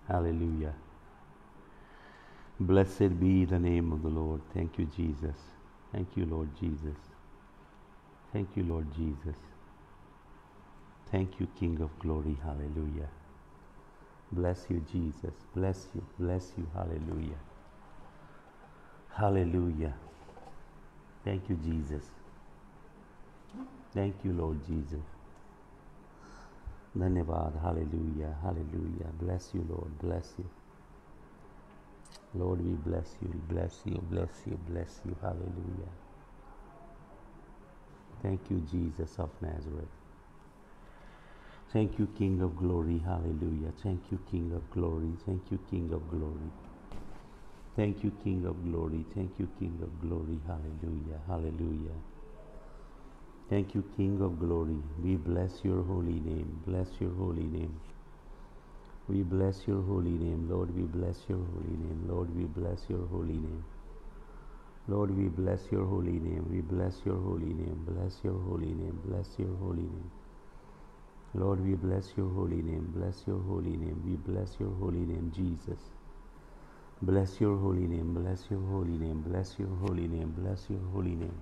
Hallelujah. Blessed be the name of the Lord. Thank you, Jesus. Thank you, Lord Jesus. Thank you, Lord Jesus. Thank you, King of glory. Hallelujah. Bless you, Jesus. Bless you. Bless you. Hallelujah. Hallelujah. Thank you, Jesus. Thank you, Lord Jesus. Dhanyavad. Hallelujah. Hallelujah. Bless you, Lord. Bless you. Lord, we bless you. Bless you. Bless you. Bless you. Hallelujah. Thank you, Jesus of Nazareth. Thank you, King of glory. Hallelujah. Thank you, King of glory. Thank you, King of glory. Thank you, King of glory. Thank you, King of glory. Hallelujah. Hallelujah. Thank you, King of glory. We bless your holy name. Bless your holy name. We bless your holy name. Lord, we bless your holy name. Lord, we bless your holy name. Lord, we bless your holy name. We bless your holy name. Bless your holy name. Bless your holy name. Lord, we bless your holy name. Bless your holy name. We bless your holy name, Jesus. Bless your holy name. Bless your holy name. Bless your holy name. Bless your holy name.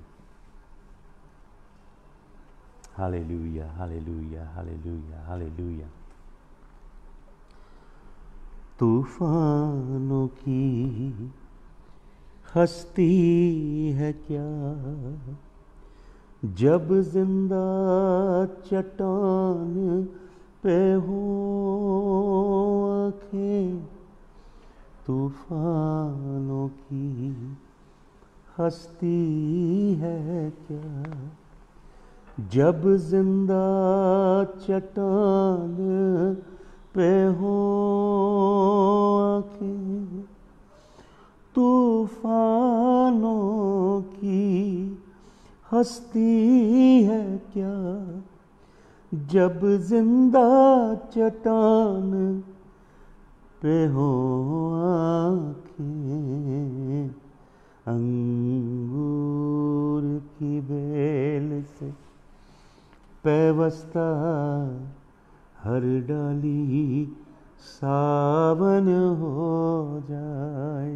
Hallelujah. Hallelujah. Hallelujah. Hallelujah. तूफानों की हस्ती है क्या, जब जिंदा चट्टान पे हो आँखें। तूफानों की हस्ती है क्या, जब जिंदा चट्टान पे हो आँखें। तूफानों की हस्ती है क्या, जब जिंदा चट्टान पे हो आँखें। अंगूर की बेल से पैवस्ता हर डाली सावन हो जाए।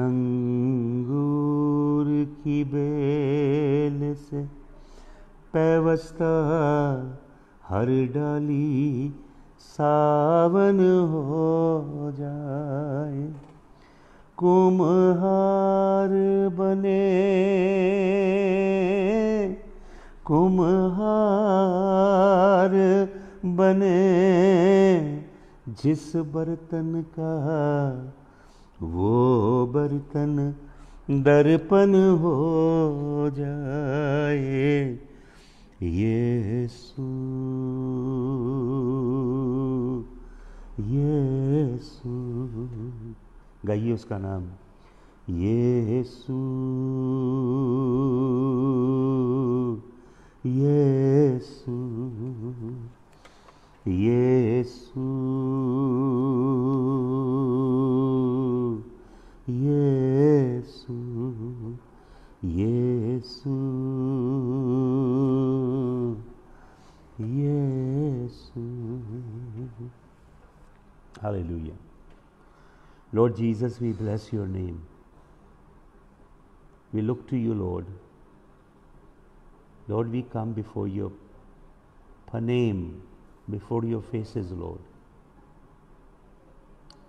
अंगूर की बेल से पैवस्ता हर डाली सावन हो जाए। कुम्हार बने, कुम्हार बने जिस बर्तन का, वो बर्तन दर्पण हो जाए। यीशु यीशु, गाइए उसका नाम। यीशु यीशु यीशु यीशु यीशु यीशु। Hallelujah. Lord Jesus, we bless your name. We look to you, Lord. Lord, we come before your name, before your faces, Lord,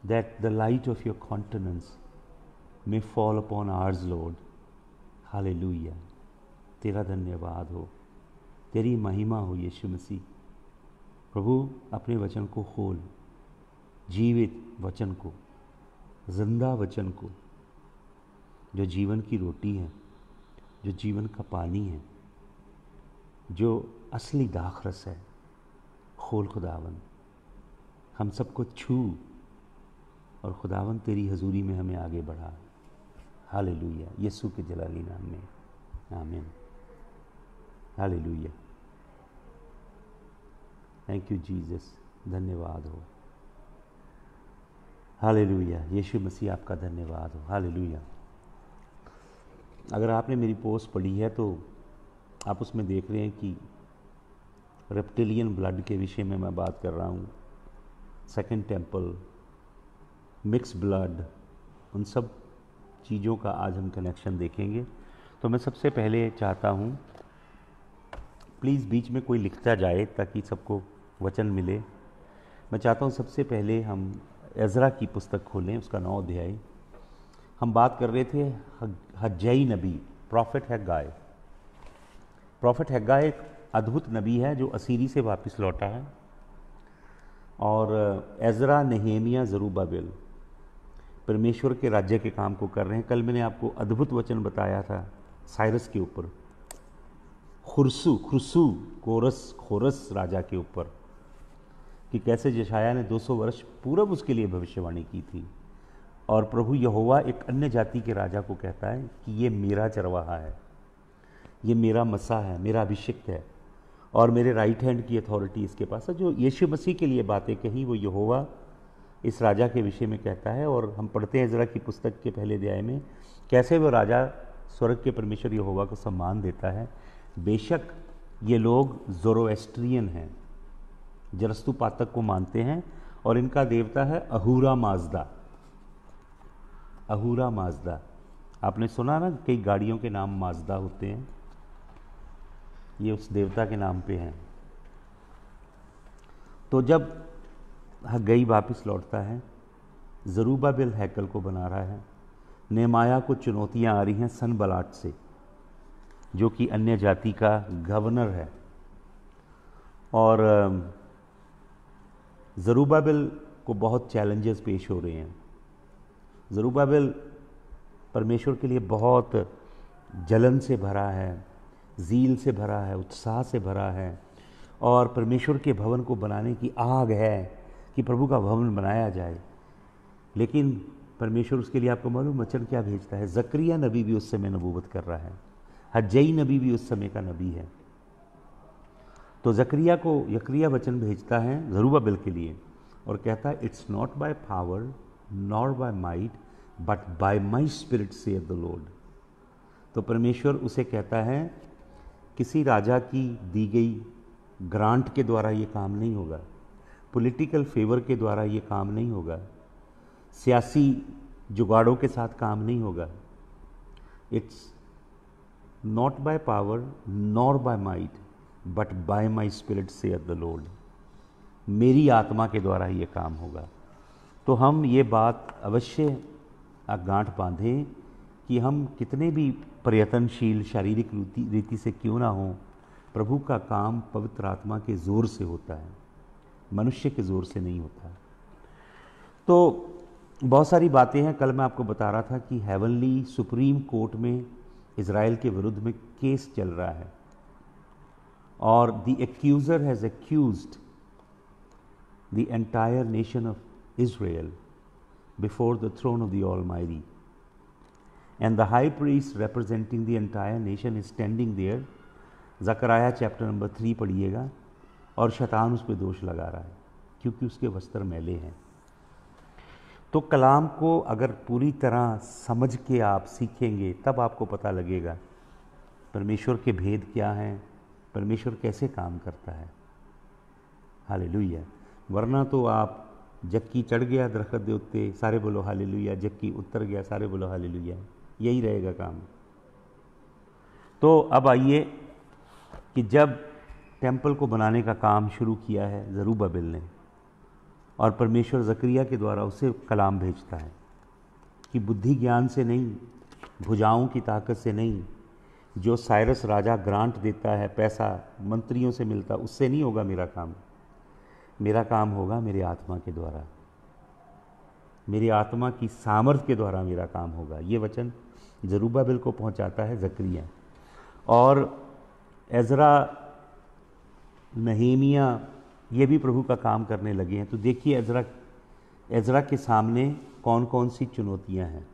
that the light of your countenance may fall upon ours, Lord. Hallelujah. तेरा धन्यवाद हो, तेरी महिमा हो यीशु मसीह। प्रभु, अपने वचन को खोल, जीवित वचन को, जिंदा वचन को, जो जीवन की रोटी है, जो जीवन का पानी है, जो असली दाखरस है। खोल खुदावन, हम सबको छू और खुदावन तेरी हजूरी में हमें आगे बढ़ा। हालेलुया, यीशु के जलाली नाम में, आमीन। हालेलुया। थैंक यू जीसस, धन्यवाद हो। हालेलुया, यीशु मसीह आपका धन्यवाद हो। हालेलुया। अगर आपने मेरी पोस्ट पढ़ी है तो आप उसमें देख रहे हैं कि रेप्टिलियन ब्लड के विषय में मैं बात कर रहा हूँ। सेकंड टेम्पल मिक्स ब्लड, उन सब चीज़ों का आज हम कनेक्शन देखेंगे। तो मैं सबसे पहले चाहता हूँ, प्लीज़ बीच में कोई लिखता जाए ताकि सबको वचन मिले। मैं चाहता हूँ सबसे पहले हम एज़रा की पुस्तक खोलें, उसका 9 अध्याय। हम बात कर रहे थे हग्गाई नबी, प्रॉफिट हग्गाई। प्रॉफिट हग्गाई एक अद्भुत नबी है जो असीरी से वापस लौटा है। और एज़रा, नेहेमिया, ज़रूब्बाबिल परमेश्वर के राज्य के काम को कर रहे हैं। कल मैंने आपको अद्भुत वचन बताया था साइरस के ऊपर, खुरसू खोरस राजा के ऊपर, कि कैसे यशायाह ने 200 वर्ष पूर्व उसके लिए भविष्यवाणी की थी। और प्रभु यहोवा एक अन्य जाति के राजा को कहता है कि ये मेरा चरवाहा है, ये मेरा मसा है, मेरा अभिषिक्त है, और मेरे राइट हैंड की अथॉरिटी इसके पास है। जो यीशु मसीह के लिए बातें कही वो यहोवा इस राजा के विषय में कहता है। और हम पढ़ते हैं एज़रा की पुस्तक के पहले अध्याय में कैसे वो राजा स्वर्ग के परमेश्वर यहोवा को सम्मान देता है। बेशक ये लोग ज़ोरोएस्ट्रियन हैं, जरस्तु पातक को मानते हैं, और इनका देवता है अहूरा माजदा। अहूरा माजदा, आपने सुना ना, कई गाड़ियों के नाम माजदा होते हैं, ये उस देवता के नाम पे हैं। तो जब हग्गाई वापस लौटता है, ज़रूब्बाबिल हैकल को बना रहा है, नेहमाया को चुनौतियां आ रही हैं सनबलाट से, जो कि अन्य जाति का गवर्नर है। और ज़रूब्बाबिल को बहुत चैलेंजेस पेश हो रहे हैं। ज़रूब्बाबिल परमेश्वर के लिए बहुत जलन से भरा है, ज़ील से भरा है, उत्साह से भरा है, और परमेश्वर के भवन को बनाने की आग है कि प्रभु का भवन बनाया जाए। लेकिन परमेश्वर उसके लिए, आपको मालूम वचन क्या भेजता है? ज़करिया नबी भी उस समय नबूवत कर रहा है, हग्गाई नबी भी उस समय का नबी है। तो यकरिया वचन भेजता है ज़रूब्बाबिल के लिए और कहता है, it's not by power nor bye might but by my spirit Seth the Lord. तो परमेश्वर उसे कहता है, किसी राजा की दी गई ग्रांट के द्वारा ये काम नहीं होगा, पॉलिटिकल फेवर के द्वारा ये काम नहीं होगा, सियासी जुगाड़ों के साथ काम नहीं होगा। It's not by power nor bye might but by my spirit Seth the Lord. मेरी आत्मा के द्वारा ही ये काम होगा। तो हम ये बात अवश्य गांठ बांधें कि हम कितने भी प्रयत्नशील शारीरिक रीति से क्यों ना हो, प्रभु का काम पवित्र आत्मा के ज़ोर से होता है, मनुष्य के ज़ोर से नहीं होता। तो बहुत सारी बातें हैं। कल मैं आपको बता रहा था कि हेवनली सुप्रीम कोर्ट में इज़राइल के विरुद्ध में केस चल रहा है, और the accuser has accused the entire nation of Israel before the throne of the Almighty, and the high priest representing the entire nation is standing there. Zakaria chapter number 3 पढ़िएगा, और शैतान उस पर दोष लगा रहा है क्योंकि उसके वस्त्र मैले हैं। तो कलाम को अगर पूरी तरह समझ के आप सीखेंगे तब आपको पता लगेगा परमेश्वर के भेद क्या हैं, परमेश्वर कैसे काम करता है। हालेलुया। वरना तो आप जक्की चढ़ गया दरख्त दे उत्ते, सारे बोलो हालेलुया, जक्की उतर गया, सारे बोलो हालेलुया, यही रहेगा काम। तो अब आइए कि जब टेंपल को बनाने का काम शुरू किया है ज़रूब्बाबिल ने, और परमेश्वर ज़करिया के द्वारा उसे कलाम भेजता है कि बुद्धि ज्ञान से नहीं, भुजाओं की ताकत से नहीं, जो साइरस राजा ग्रांट देता है, पैसा मंत्रियों से मिलता, उससे नहीं होगा मेरा काम। मेरा काम होगा मेरे आत्मा के द्वारा, मेरी आत्मा की सामर्थ के द्वारा मेरा काम होगा। ये वचन ज़रूब्बाबिल को पहुंचाता है ज़करिया। और एज़रा, नहेमिया, ये भी प्रभु का काम करने लगे हैं। तो देखिए एज़रा के सामने कौन कौन सी चुनौतियां हैं।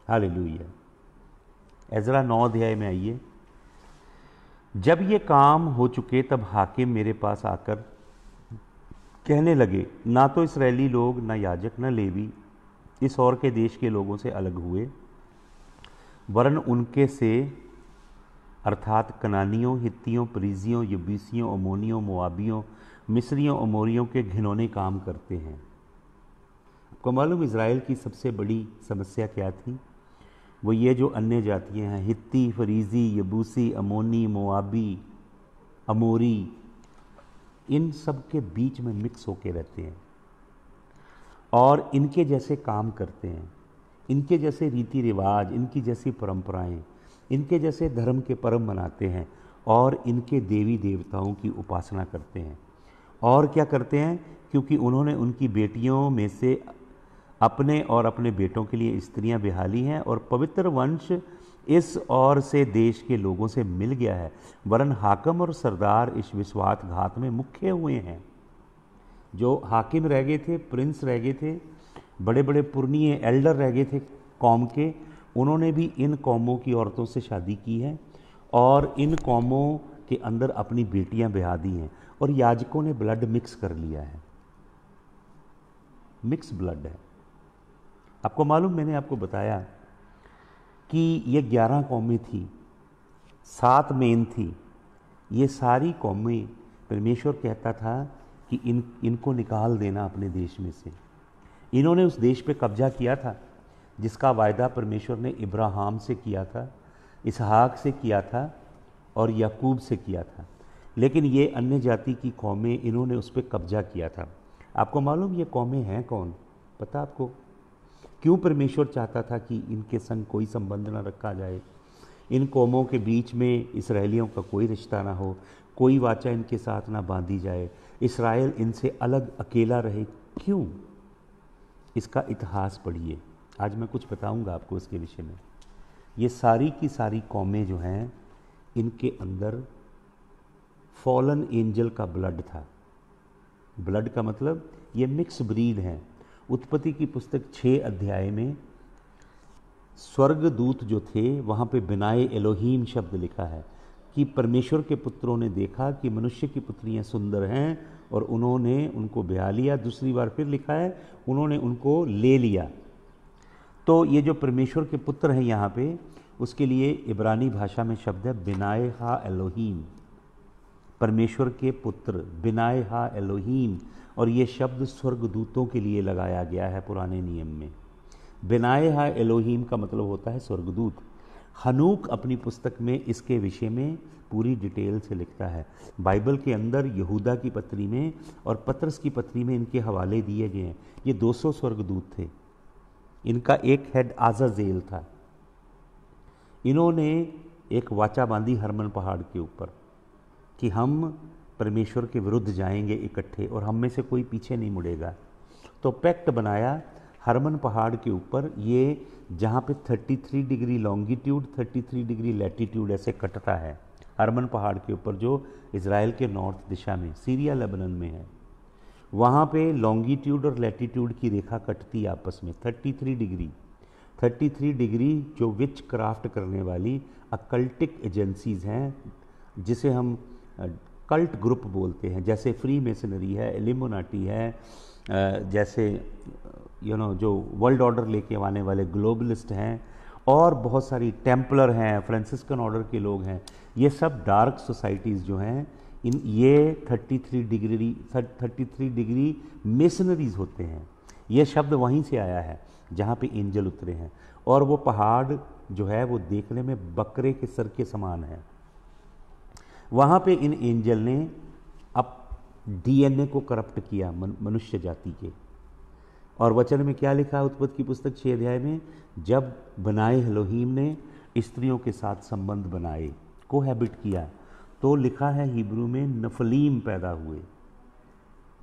हालेलुया। एज़रा 9 अध्याय में आइए। जब ये काम हो चुके तब हाकिम मेरे पास आकर कहने लगे, ना तो इस्राएली लोग, ना याजक, ना लेवी इस और के देश के लोगों से अलग हुए, वरन उनके से अर्थात कनानियों, हित्तियों, परिज्जियों, यबूसियों, अमोनियों, मोआबियों, मिस्रियों, अमोरियों के घिनौने काम करते हैं। आपको मालूम इज़राइल की सबसे बड़ी समस्या क्या थी? वो ये जो अन्य जातियां हैं, हित्ती, फरीजी, यबूसी, अमोनी, मोआबी, अमोरी, इन सब के बीच में मिक्स होके रहते हैं और इनके जैसे काम करते हैं, इनके जैसे रीति रिवाज, इनकी जैसी परंपराएं, इनके जैसे धर्म के पर्व मनाते हैं और इनके देवी देवताओं की उपासना करते हैं। और क्या करते हैं? क्योंकि उन्होंने उनकी बेटियों में से अपने और अपने बेटों के लिए स्त्रियां बिहाली हैं और पवित्र वंश इस और से देश के लोगों से मिल गया है, वरन हाकिम और सरदार इस विश्वासघात में मुख्य हुए हैं। जो हाकिम रह गए थे, प्रिंस रह गए थे, बड़े बड़े पुरनिये एल्डर रह गए थे कौम के, उन्होंने भी इन कौमों की औरतों से शादी की है और इन कौमों के अंदर अपनी बेटियां ब्याह दी हैं और याजकों ने ब्लड मिक्स कर लिया है, मिक्स ब्लड है। आपको मालूम, मैंने आपको बताया कि ये 11 कौमें थी, 7 मेन थी। ये सारी कौमें परमेश्वर कहता था कि इनको निकाल देना अपने देश में से। इन्होंने उस देश पे कब्जा किया था जिसका वायदा परमेश्वर ने इब्राहिम से किया था, इसहाक से किया था और याकूब से किया था। लेकिन ये अन्य जाति की कौमें, इन्होंने उस पर कब्जा किया था। आपको मालूम ये कौमें हैं कौन? पता आपको? क्यों परमेश्वर चाहता था कि इनके संग कोई संबंध ना रखा जाए, इन कौमों के बीच में इस्राएलियों का कोई रिश्ता ना हो, कोई वाचा इनके साथ ना बांधी जाए, इस्राएल इनसे अलग अकेला रहे? क्यों? इसका इतिहास पढ़िए। आज मैं कुछ बताऊंगा आपको इसके विषय में। ये सारी की सारी कौमें जो हैं, इनके अंदर फॉलन एंजल का ब्लड था। ब्लड का मतलब ये मिक्स ब्रीड हैं। उत्पत्ति की पुस्तक 6 अध्याय में स्वर्गदूत जो थे वहाँ पे बिनाए एलोहीम शब्द लिखा है कि परमेश्वर के पुत्रों ने देखा कि मनुष्य की पुत्रियाँ सुंदर हैं और उन्होंने उनको ब्याह लिया। दूसरी बार फिर लिखा है उन्होंने उनको ले लिया। तो ये जो परमेश्वर के पुत्र हैं यहाँ पे, उसके लिए इब्रानी भाषा में शब्द है बिनाए हा एलोहीम, परमेश्वर के पुत्र, बिनाए हा एलोहीम। और ये शब्द स्वर्गदूतों के लिए लगाया गया है पुराने नियम में। बिनाए हा एलोहीम का मतलब होता है स्वर्गदूत। हनूक अपनी पुस्तक में इसके विषय में पूरी डिटेल से लिखता है। बाइबल के अंदर यहूदा की पत्री में और पत्रस की पत्री में इनके हवाले दिए गए हैं। ये 200 स्वर्गदूत थे। इनका एक हेड आज़ाज़ेल था। इन्होंने एक वाचा बांधी हरमन पहाड़ के ऊपर कि हम परमेश्वर के विरुद्ध जाएंगे इकट्ठे और हम में से कोई पीछे नहीं मुड़ेगा। तो पैक्ट बनाया हरमन पहाड़ के ऊपर, ये जहाँ पे 33 डिग्री लॉन्गिट्यूड 33 डिग्री लैटिट्यूड ऐसे कटता है, हरमन पहाड़ के ऊपर जो इज़राइल के नॉर्थ दिशा में सीरिया लेबनान में है, वहाँ पे लॉन्गिट्यूड और लैटिट्यूड की रेखा कटती आपस में 33 डिग्री जो विच क्राफ्ट करने वाली अकल्टिक एजेंसीज हैं, जिसे हम कल्ट ग्रुप बोलते हैं, जैसे फ्री मेसनरी है, एलिमोनाटी है, जैसे जो वर्ल्ड ऑर्डर लेके आने वाले ग्लोबलिस्ट हैं और बहुत सारी टेम्पलर हैं, फ्रांसिस्कन ऑर्डर के लोग हैं। ये सब डार्क सोसाइटीज़ जो हैं, ये 33 डिग्री मेसनरीज होते हैं। ये शब्द वहीं से आया है जहाँ पे एंजल उतरे हैं। और वो पहाड़ जो है वो देखने में बकरे के सर के समान है। वहाँ पे इन एंजल ने अब DNA को करप्ट किया मनुष्य जाति के। और वचन में क्या लिखा है उत्पत्ति की पुस्तक 6 अध्याय में? जब बनाए एलोहीम ने स्त्रियों के साथ संबंध बनाए, कोहैबिट किया, तो लिखा है हिब्रू में नफलीम पैदा हुए।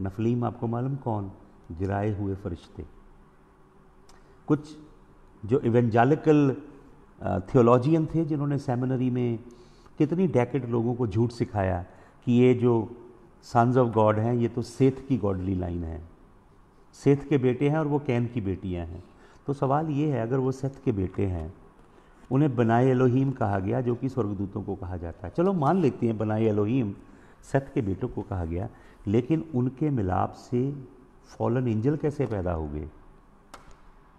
नफलीम आपको मालूम कौन? गिराए हुए फरिश्ते। कुछ जो इवेंजेलिकल थियोलॉजियन थे जिन्होंने सेमिनरी में कितनी डेकेड लोगों को झूठ सिखाया कि ये जो सन्स ऑफ गॉड हैं ये तो सेथ की गॉडली लाइन है, सेथ के बेटे हैं और वो कैन की बेटियां हैं। तो सवाल ये है, अगर वो सेथ के बेटे हैं, उन्हें बनाए एलोहीम कहा गया जो कि स्वर्गदूतों को कहा जाता है। चलो मान लेते हैं बनाए एलोहीम सेथ के बेटों को कहा गया, लेकिन उनके मिलाप से फॉलन एंजल कैसे पैदा हो गए?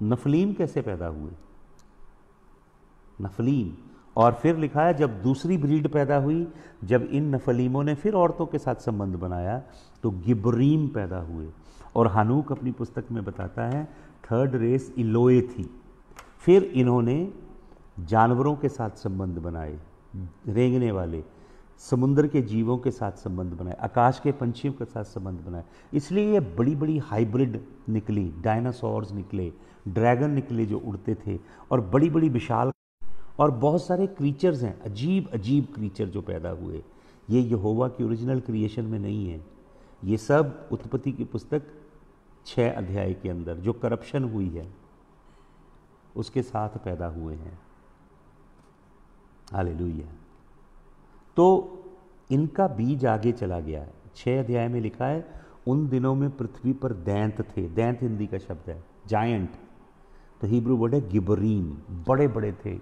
नफलीम कैसे पैदा हुए? नफलीम। और फिर लिखा है जब दूसरी ब्रीड पैदा हुई, जब इन नफलीमों ने फिर औरतों के साथ संबंध बनाया तो गिब्रीम पैदा हुए। और हनूक अपनी पुस्तक में बताता है थर्ड रेस इलोए थी। फिर इन्होंने जानवरों के साथ संबंध बनाए, रेंगने वाले, समुद्र के जीवों के साथ संबंध बनाए, आकाश के पंछियों के साथ संबंध बनाए। इसलिए ये बड़ी बड़ी हाइब्रिड निकली, डायनासोर्स निकले, ड्रैगन निकले जो उड़ते थे, और बड़ी बड़ी विशाल, और बहुत सारे क्रीचर्स हैं, अजीब अजीब क्रीचर जो पैदा हुए। ये यहोवा की ओरिजिनल क्रिएशन में नहीं है, ये सब उत्पत्ति की पुस्तक 6 अध्याय के अंदर जो करप्शन हुई है उसके साथ पैदा हुए हैं। हालेलुया। तो इनका बीज आगे चला गया। 6 अध्याय में लिखा है उन दिनों में पृथ्वी पर दैंत थे। दैंत हिंदी का शब्द है, जायंट, तो हिब्रू वर्ड है गिबरीन, बड़े बड़े थे।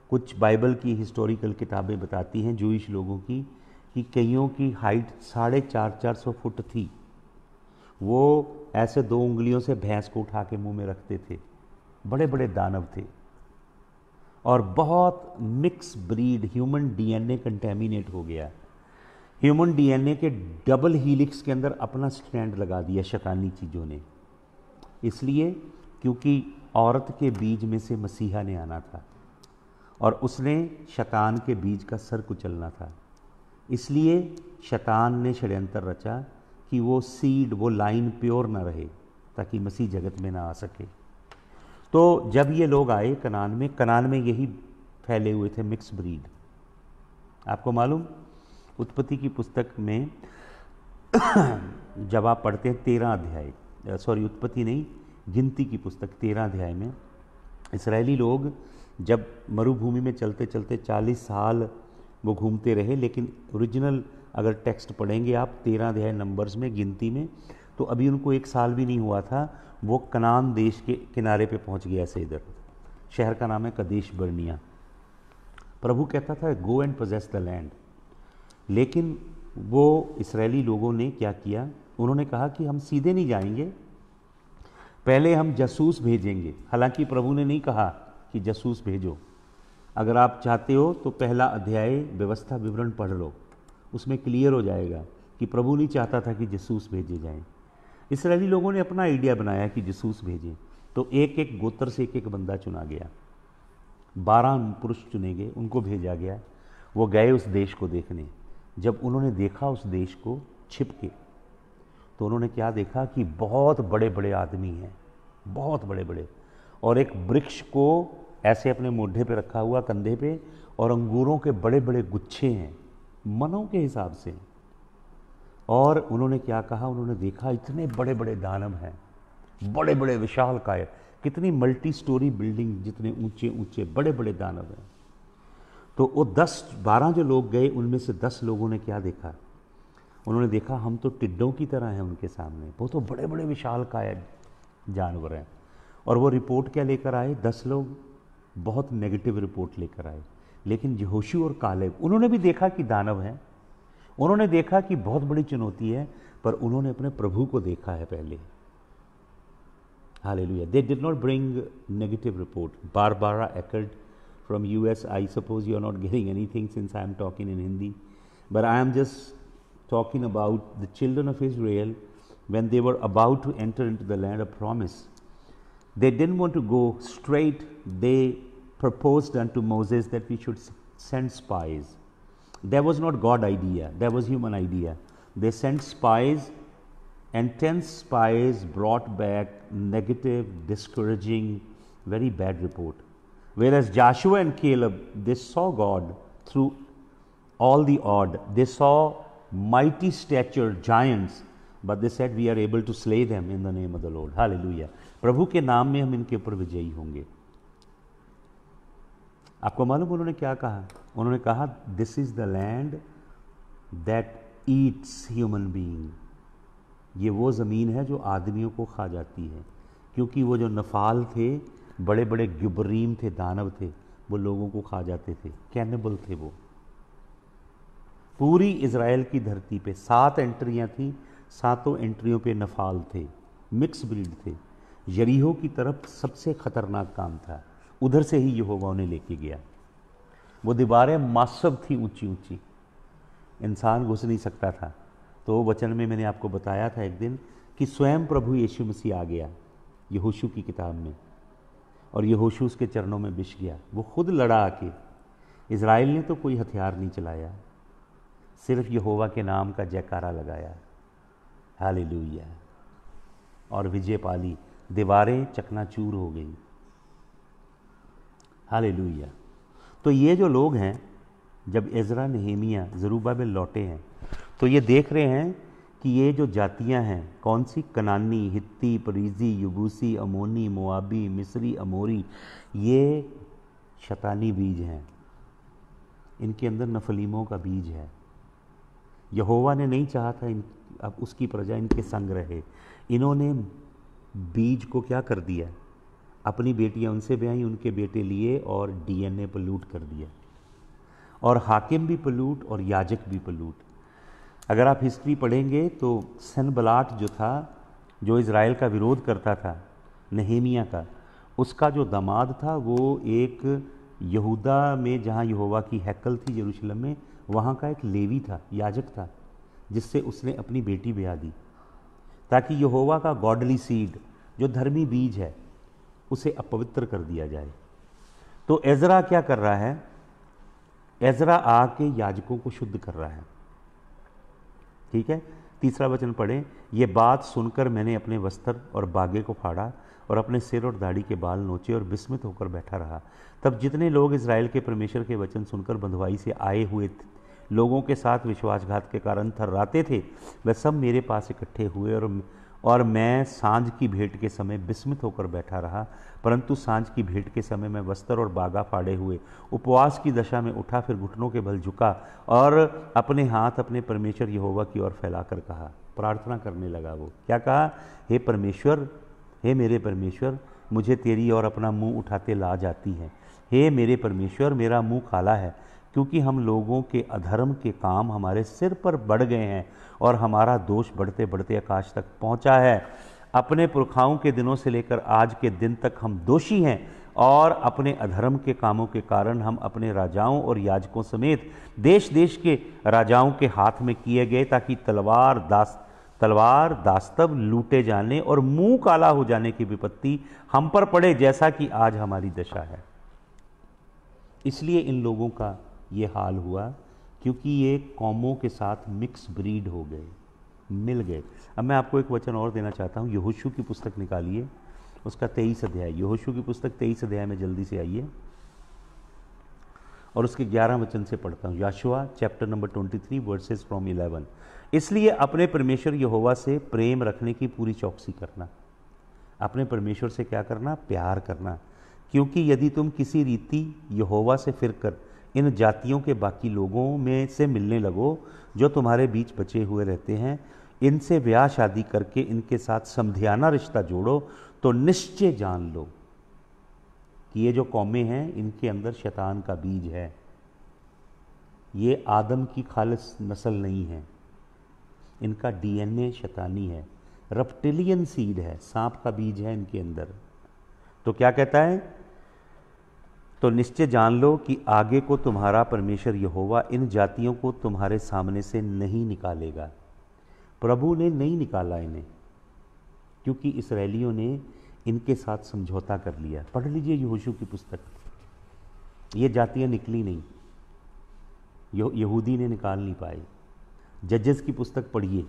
कुछ बाइबल की हिस्टोरिकल किताबें बताती हैं जूइश लोगों की कि कईयों की हाइट 450-400 फुट थी। वो ऐसे 2 उंगलियों से भैंस को उठा के मुंह में रखते थे, बड़े बड़े दानव थे। और बहुत mix breed, human DNA contaminate हो गया। ह्यूमन डीएनए के डबल हीलिक्स के अंदर अपना स्टैंड लगा दिया शैतानी चीज़ों ने। इसलिए क्योंकि औरत के बीज में से मसीहा ने आना था और उसने शैतान के बीज का सर कुचलना था। इसलिए शैतान ने षड्यंत्र रचा कि वो सीड, वो लाइन प्योर ना रहे, ताकि मसीह जगत में ना आ सके। तो जब ये लोग आए कनान में यही फैले हुए थे, मिक्स ब्रीड। आपको मालूम, उत्पत्ति की पुस्तक में जब आप पढ़ते हैं 13 अध्याय, उत्पत्ति नहीं, गिनती की पुस्तक 13 अध्याय में, इस्राएली लोग जब मरुभूमि में चलते चलते 40 साल वो घूमते रहे, लेकिन ओरिजिनल अगर टेक्स्ट पढ़ेंगे आप 13 अध्याय नंबर्स में, गिनती में, तो अभी उनको 1 साल भी नहीं हुआ था, वो कनान देश के किनारे पे पहुंच गया। ऐसे इधर शहर का नाम है कदेश बर्निया। प्रभु कहता था go and possess the land, लेकिन वो इस्राएली लोगों ने क्या किया, उन्होंने कहा कि हम सीधे नहीं जाएंगे, पहले हम जासूस भेजेंगे। हालांकि प्रभु ने नहीं कहा कि जासूस भेजो। अगर आप चाहते हो तो पहला अध्याय व्यवस्था विवरण पढ़ लो, उसमें क्लियर हो जाएगा कि प्रभु नहीं चाहता था कि जासूस भेजे जाएं। इस्राएली लोगों ने अपना आइडिया बनाया कि जासूस भेजें, तो एक एक गोत्र से एक एक बंदा चुना गया, 12 पुरुष चुने गए, उनको भेजा गया। वो गए उस देश को देखने। जब उन्होंने देखा उस देश को छिप के, तो उन्होंने क्या देखा कि बहुत बड़े बड़े आदमी हैं, बहुत बड़े बड़े, और एक वृक्ष को ऐसे अपने मोढे पे रखा हुआ, कंधे पे, और अंगूरों के बड़े बड़े गुच्छे हैं मनों के हिसाब से। और उन्होंने क्या कहा, उन्होंने देखा इतने बड़े बड़े दानव हैं, बड़े बड़े विशालकाय, कितनी मल्टी स्टोरी बिल्डिंग, जितने ऊंचे ऊंचे बड़े बड़े दानव हैं। तो वो 10-12 जो लोग गए, उनमें से 10 लोगों ने क्या देखा, उन्होंने देखा हम तो टिड्डों की तरह हैं उनके सामने, वो तो बड़े बड़े विशालकाय जानवर हैं। और वो रिपोर्ट क्या लेकर आए, 10 लोग बहुत नेगेटिव रिपोर्ट लेकर आए। लेकिन यहोशू और कालेब, उन्होंने भी देखा कि दानव हैं, उन्होंने देखा कि बहुत बड़ी चुनौती है, पर उन्होंने अपने प्रभु को देखा है पहले। Hallelujah. They did not bring negative report. Barbara accord from US, I suppose you are not getting anything since I am talking in Hindi, but I am just talking about the children of Israel when they were about to enter into the land of promise. They didn't want to go straight. They proposed unto Moses that we should send spies. That was not God idea, that was human idea. They sent spies, and 10 spies brought back negative, discouraging, very bad report. Whereas Joshua and Caleb, they saw God through all the odd. They saw mighty stature giants, but they said we are able to slay them in the name of the Lord. Hallelujah. प्रभु के नाम में हम इनके ऊपर विजयी होंगे। आपको मालूम उन्होंने क्या कहा, उन्होंने कहा this is the land that eats human being. ये वो ज़मीन है जो आदमियों को खा जाती है, क्योंकि वो जो नफाल थे, बड़े बड़े गिबरीम थे, दानव थे, वो लोगों को खा जाते थे, कैनिबल थे वो। पूरी इज़राइल की धरती पे 7 एंट्रियां थी, 7 एंट्रियों पे नफाल थे, मिक्स ब्रीड थे। यरीहो की तरफ सबसे खतरनाक काम था, उधर से ही यहोवा उन्हें लेके गया। वो दीवारें मासब थी, ऊंची ऊंची, इंसान घुस नहीं सकता था। तो वचन में मैंने आपको बताया था एक दिन कि स्वयं प्रभु यीशु मसीह आ गया यहोशू की किताब में, और यहोशू उसके चरणों में बिछ गया। वो खुद लड़ा आके। इज़राइल ने तो कोई हथियार नहीं चलाया, सिर्फ यहोवा के नाम का जयकारा लगाया, हालेलुया, और विजय पाली। दीवारें चकनाचूर हो गई, हालेलुया। तो ये जो लोग हैं, जब एजरा, नेहेमिया, जरूब्बाबेल लौटे हैं, तो ये देख रहे हैं कि ये जो जातियां हैं, कौन सी? कनानी, हित्ती, परिजी, यबूसी, अमोनी, मोआबी, मिस्री, अमोरी, ये शैतानी बीज हैं। इनके अंदर नफलीमों का बीज है। यहोवा ने नहीं चाहा था अब उसकी प्रजा इनके संग रहे। इन्होंने बीज को क्या कर दिया? अपनी बेटियां उनसे ब्याही, उनके बेटे लिए और डीएनए पलूट कर दिया, और हाकिम भी पलूट और याजक भी पलूट। अगर आप हिस्ट्री पढ़ेंगे तो सनबलाट जो था, जो इज़राइल का विरोध करता था, नेहेमिया का, उसका जो दामाद था वो एक यहूदा में, जहाँ यहोवा की हैकल थी यरूशलेम में, वहाँ का एक लेवी था, याजक था, जिससे उसने अपनी बेटी ब्याह दी, ताकि यहोवा का गॉडली सीड, जो धर्मी बीज है, उसे अपवित्र कर दिया जाए। तो एजरा क्या कर रहा है? एजरा आके याजकों को शुद्ध कर रहा है। ठीक है, तीसरा वचन पढ़ें। ये बात सुनकर मैंने अपने वस्त्र और बागे को फाड़ा और अपने सिर और दाढ़ी के बाल नोचे और विस्मित होकर बैठा रहा। तब जितने लोग इज़राइल के परमेश्वर के वचन सुनकर बंधुआई से आए हुए लोगों के साथ विश्वासघात के कारण थर्राते थे, वह सब मेरे पास इकट्ठे हुए, और मैं सांझ की भेंट के समय विस्मित होकर बैठा रहा। परंतु सांझ की भेंट के समय मैं वस्त्र और बागा फाड़े हुए उपवास की दशा में उठा, फिर घुटनों के बल झुका और अपने हाथ अपने परमेश्वर यहोवा की ओर फैलाकर कहा, प्रार्थना करने लगा। वो क्या कहा? हे परमेश्वर, हे मेरे परमेश्वर, मुझे तेरी ओर अपना मुंह उठाते लाज आती है। हे मेरे परमेश्वर, मेरा मुंह काला है, क्योंकि हम लोगों के अधर्म के काम हमारे सिर पर बढ़ गए हैं, और हमारा दोष बढ़ते बढ़ते आकाश तक पहुंचा है। अपने पुरखाओं के दिनों से लेकर आज के दिन तक हम दोषी हैं, और अपने अधर्म के कामों के कारण हम अपने राजाओं और याजकों समेत देश देश के राजाओं के हाथ में किए गए, ताकि तलवार दास्तव लूटे जाने और मुंह काला हो जाने की विपत्ति हम पर पड़े, जैसा कि आज हमारी दशा है। इसलिए इन लोगों का ये हाल हुआ, क्योंकि ये कौमों के साथ मिक्स ब्रीड हो गए, मिल गए। अब मैं आपको एक वचन और देना चाहता हूँ। यहोशू की पुस्तक निकालिए, उसका 23 अध्याय। यहोशू की पुस्तक 23 अध्याय में जल्दी से आइए, और उसके 11 वचन से पढ़ता हूँ। याशुआ चैप्टर नंबर 23 वर्सेस फ्रॉम 11। इसलिए अपने परमेश्वर यहोवा से प्रेम रखने की पूरी चौकसी करना। अपने परमेश्वर से क्या करना? प्यार करना। क्योंकि यदि तुम किसी रीति यहोवा से फिरकर इन जातियों के बाकी लोगों में से मिलने लगो जो तुम्हारे बीच बचे हुए रहते हैं, इनसे ब्याह शादी करके इनके साथ समधियाना रिश्ता जोड़ो, तो निश्चय जान लो कि ये जो कौमें हैं, इनके अंदर शैतान का बीज है। ये आदम की खालिस नस्ल नहीं है, इनका डीएनए शैतानी है, रेप्टिलियन सीड है, सांप का बीज है इनके अंदर। तो क्या कहता है? तो निश्चय जान लो कि आगे को तुम्हारा परमेश्वर यहोवा इन जातियों को तुम्हारे सामने से नहीं निकालेगा। प्रभु ने नहीं निकाला इन्हें, क्योंकि इस्राएलियों ने इनके साथ समझौता कर लिया। पढ़ लीजिए यहोशू की पुस्तक, ये जातियां निकली नहीं, यहूदी ने निकाल नहीं पाए। जजेस की पुस्तक पढ़िए,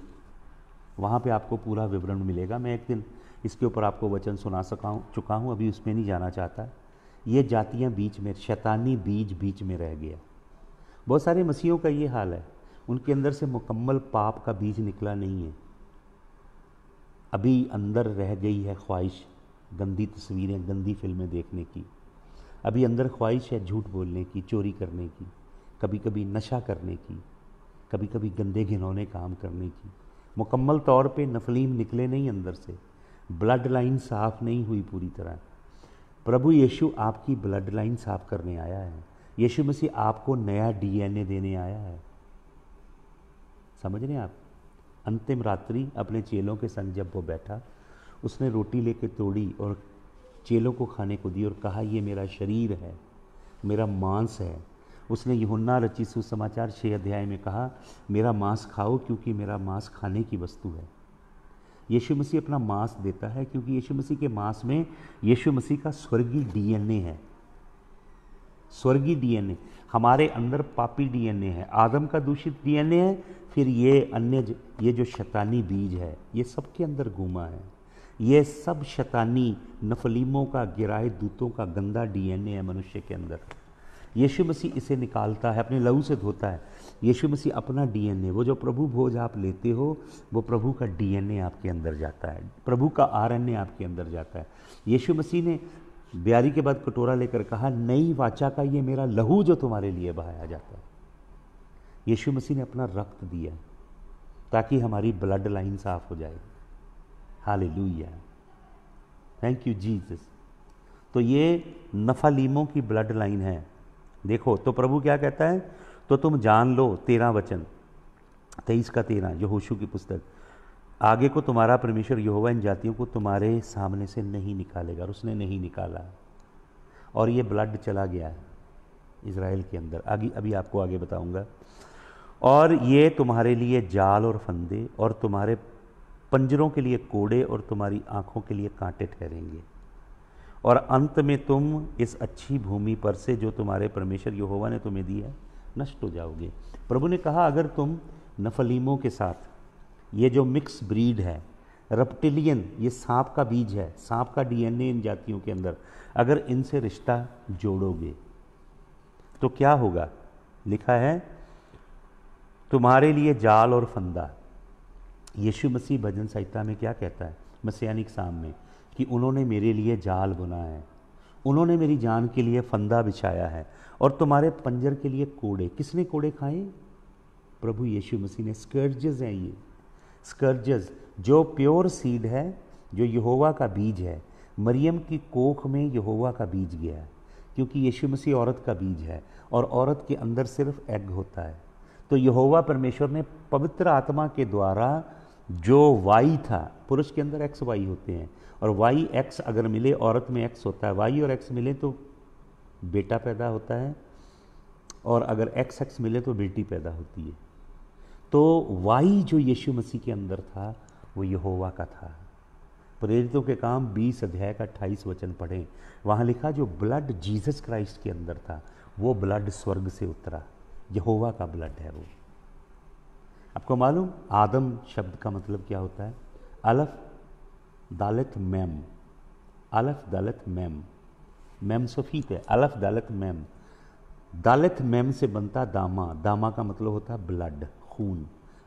वहाँ पे आपको पूरा विवरण मिलेगा। मैं एक दिन इसके ऊपर आपको वचन सुना चुका हूँ, अभी उसमें नहीं जाना चाहता। ये जातियाँ बीच में, शैतानी बीज बीच में रह गया। बहुत सारे मसीहों का ये हाल है, उनके अंदर से मुकम्मल पाप का बीज निकला नहीं है, अभी अंदर रह गई है ख्वाहिश गंदी तस्वीरें, गंदी फिल्में देखने की। अभी अंदर ख्वाहिश है झूठ बोलने की, चोरी करने की, कभी कभी नशा करने की, कभी कभी गंदे घिनौने काम करने की। मुकम्मल तौर पे नफलीम निकले नहीं अंदर से, ब्लड लाइन साफ नहीं हुई पूरी तरह। प्रभु यीशु आपकी ब्लड लाइन साफ करने आया है। यीशु मसीह आपको नया डीएनए देने आया है। समझ रहे हैं आप? अंतिम रात्रि अपने चेलों के संग जब वो बैठा, उसने रोटी लेके तोड़ी और चेलों को खाने को दी और कहा, ये मेरा शरीर है, मेरा मांस है। उसने यूहन्ना रचित सुसमाचार 6 अध्याय में कहा, मेरा मांस खाओ, क्योंकि मेरा मांस खाने की वस्तु है। यीशु मसीह अपना मांस देता है क्योंकि यीशु मसीह के मांस में यीशु मसीह का स्वर्गीय डीएनए है। स्वर्गीय डीएनए, हमारे अंदर पापी डीएनए है, आदम का दूषित डीएनए है, फिर ये जो शैतानी बीज है ये सबके अंदर घूमा है। ये सब शैतानी नफलीमों का, गिराए दूतों का गंदा डीएनए है मनुष्य के अंदर। यीशु मसीह इसे निकालता है, अपने लहू से धोता है। यीशु मसीह अपना डीएनए, वो जो प्रभु भोज आप लेते हो वो प्रभु का डीएनए आपके अंदर जाता है, प्रभु का आरएनए आपके अंदर जाता है। यीशु मसीह ने ब्यारी के बाद कटोरा लेकर कहा, नई वाचा का ये मेरा लहू जो तुम्हारे लिए बहाया जाता है। यीशु मसीह ने अपना रक्त दिया ताकि हमारी ब्लड लाइन साफ हो जाए। Hallelujah, thank you Jesus. तो ये नफालीमों की ब्लड लाइन है। देखो तो प्रभु क्या कहता है, तो तुम जान लो, 13 वचन 23 का 13 यहोशू की पुस्तक, आगे को तुम्हारा परमेश्वर यहोवा इन जातियों को तुम्हारे सामने से नहीं निकालेगा। और उसने नहीं निकाला और ये ब्लड चला गया है इज़राइल के अंदर। अभी आपको आगे बताऊंगा। और ये तुम्हारे लिए जाल और फंदे और तुम्हारे पंजरों के लिए कोड़े और तुम्हारी आंखों के लिए कांटे ठहरेंगे। और अंत में तुम इस अच्छी भूमि पर से जो तुम्हारे परमेश्वर यहोवा ने तुम्हें दी है नष्ट हो जाओगे। प्रभु ने कहा, अगर तुम नफलीमों के साथ, ये जो मिक्स ब्रीड है, रेप्टिलियन, ये सांप का बीज है, सांप का डीएनए इन जातियों के अंदर, अगर इनसे रिश्ता जोड़ोगे तो क्या होगा। लिखा है तुम्हारे लिए जाल और फंदा। यीशु मसीह भजन संहिता में क्या कहता है, मसीहानिक साम में, कि उन्होंने मेरे लिए जाल बुना है, उन्होंने मेरी जान के लिए फंदा बिछाया है, और तुम्हारे पंजर के लिए कोड़े। किसने कोड़े खाए? प्रभु यीशु मसीह ने। स्कर्जेस हैं ये, स्कर्जेस जो प्योर सीड है, जो यहोवा का बीज है। मरियम की कोख में यहोवा का बीज गया क्योंकि यीशु मसीह औरत का बीज है और औरत के अंदर सिर्फ एग होता है। तो यहोवा परमेश्वर ने पवित्र आत्मा के द्वारा जो वाई था, पुरुष के अंदर एक्स वाई होते हैं, और वाई एक्स अगर मिले, औरत में एक्स होता है, वाई और एक्स मिले तो बेटा पैदा होता है, और अगर एक्स एक्स मिले तो बेटी पैदा होती है। तो वाई जो यीशु मसीह के अंदर था वो यहोवा का था। प्रेरितों के काम 20 अध्याय का 28 वचन पढ़ें, वहाँ लिखा जो ब्लड जीसस क्राइस्ट के अंदर था वो ब्लड स्वर्ग से उतरा, यहोवा का ब्लड है वो। आपको मालूम आदम शब्द का मतलब क्या होता है? अलफ दालत मैम, अलफ दालत मैम, मैम सफीत है, अलफ दालत मैम, दालत मैम से बनता दामा, दामा का मतलब होता है ब्लड, खून।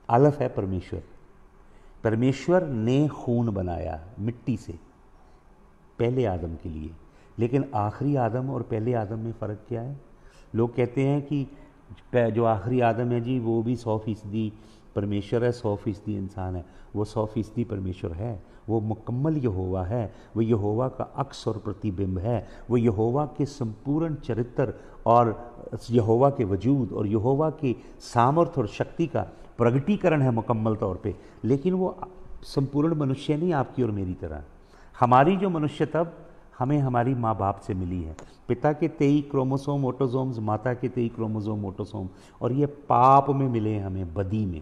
अलफ है परमेश्वर, परमेश्वर ने खून बनाया मिट्टी से पहले आदम के लिए। लेकिन आखिरी आदम और पहले आदम में फ़र्क क्या है? लोग कहते हैं कि जो आखिरी आदम है जी वो भी 100% परमेश्वर है, 100% इंसान है। वो 100% परमेश्वर है, वो मुकम्मल यहोवा है, वो यहोवा का अक्स और प्रतिबिंब है, वो यहोवा के संपूर्ण चरित्र और यहोवा के वजूद और यहोवा के सामर्थ्य और शक्ति का प्रगटीकरण है मुकम्मल तौर पे। लेकिन वो संपूर्ण मनुष्य नहीं आपकी और मेरी तरह। हमारी जो मनुष्य तब हमें हमारी माँ बाप से मिली है, पिता के 23 क्रोमोसोम ऑटोसोम्स, माता के 23 क्रोमोसोम ऑटोसोम, और ये पाप में मिले हमें, बदी में।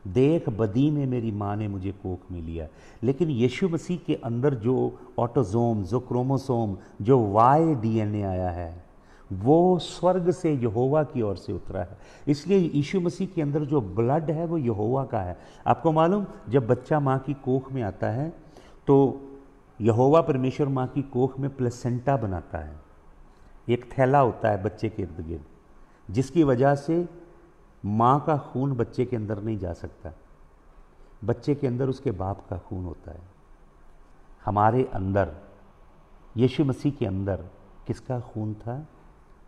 देख बदी में मेरी माँ ने मुझे कोख में लिया। लेकिन यीशु मसीह के अंदर जो ऑटोसोम, जो क्रोमोसोम, जो वाई डीएनए आया है वो स्वर्ग से यहोवा की ओर से उतरा है। इसलिए यीशु मसीह के अंदर जो ब्लड है वो यहोवा का है। आपको मालूम जब बच्चा माँ की कोख में आता है तो यहोवा परमेश्वर माँ की कोख में प्लेसेंटा बनाता है, एक थैला होता है बच्चे के इर्द गिर्द, जिसकी वजह से माँ का खून बच्चे के अंदर नहीं जा सकता, बच्चे के अंदर उसके बाप का खून होता है। हमारे अंदर यीशु मसीह के अंदर किसका खून था?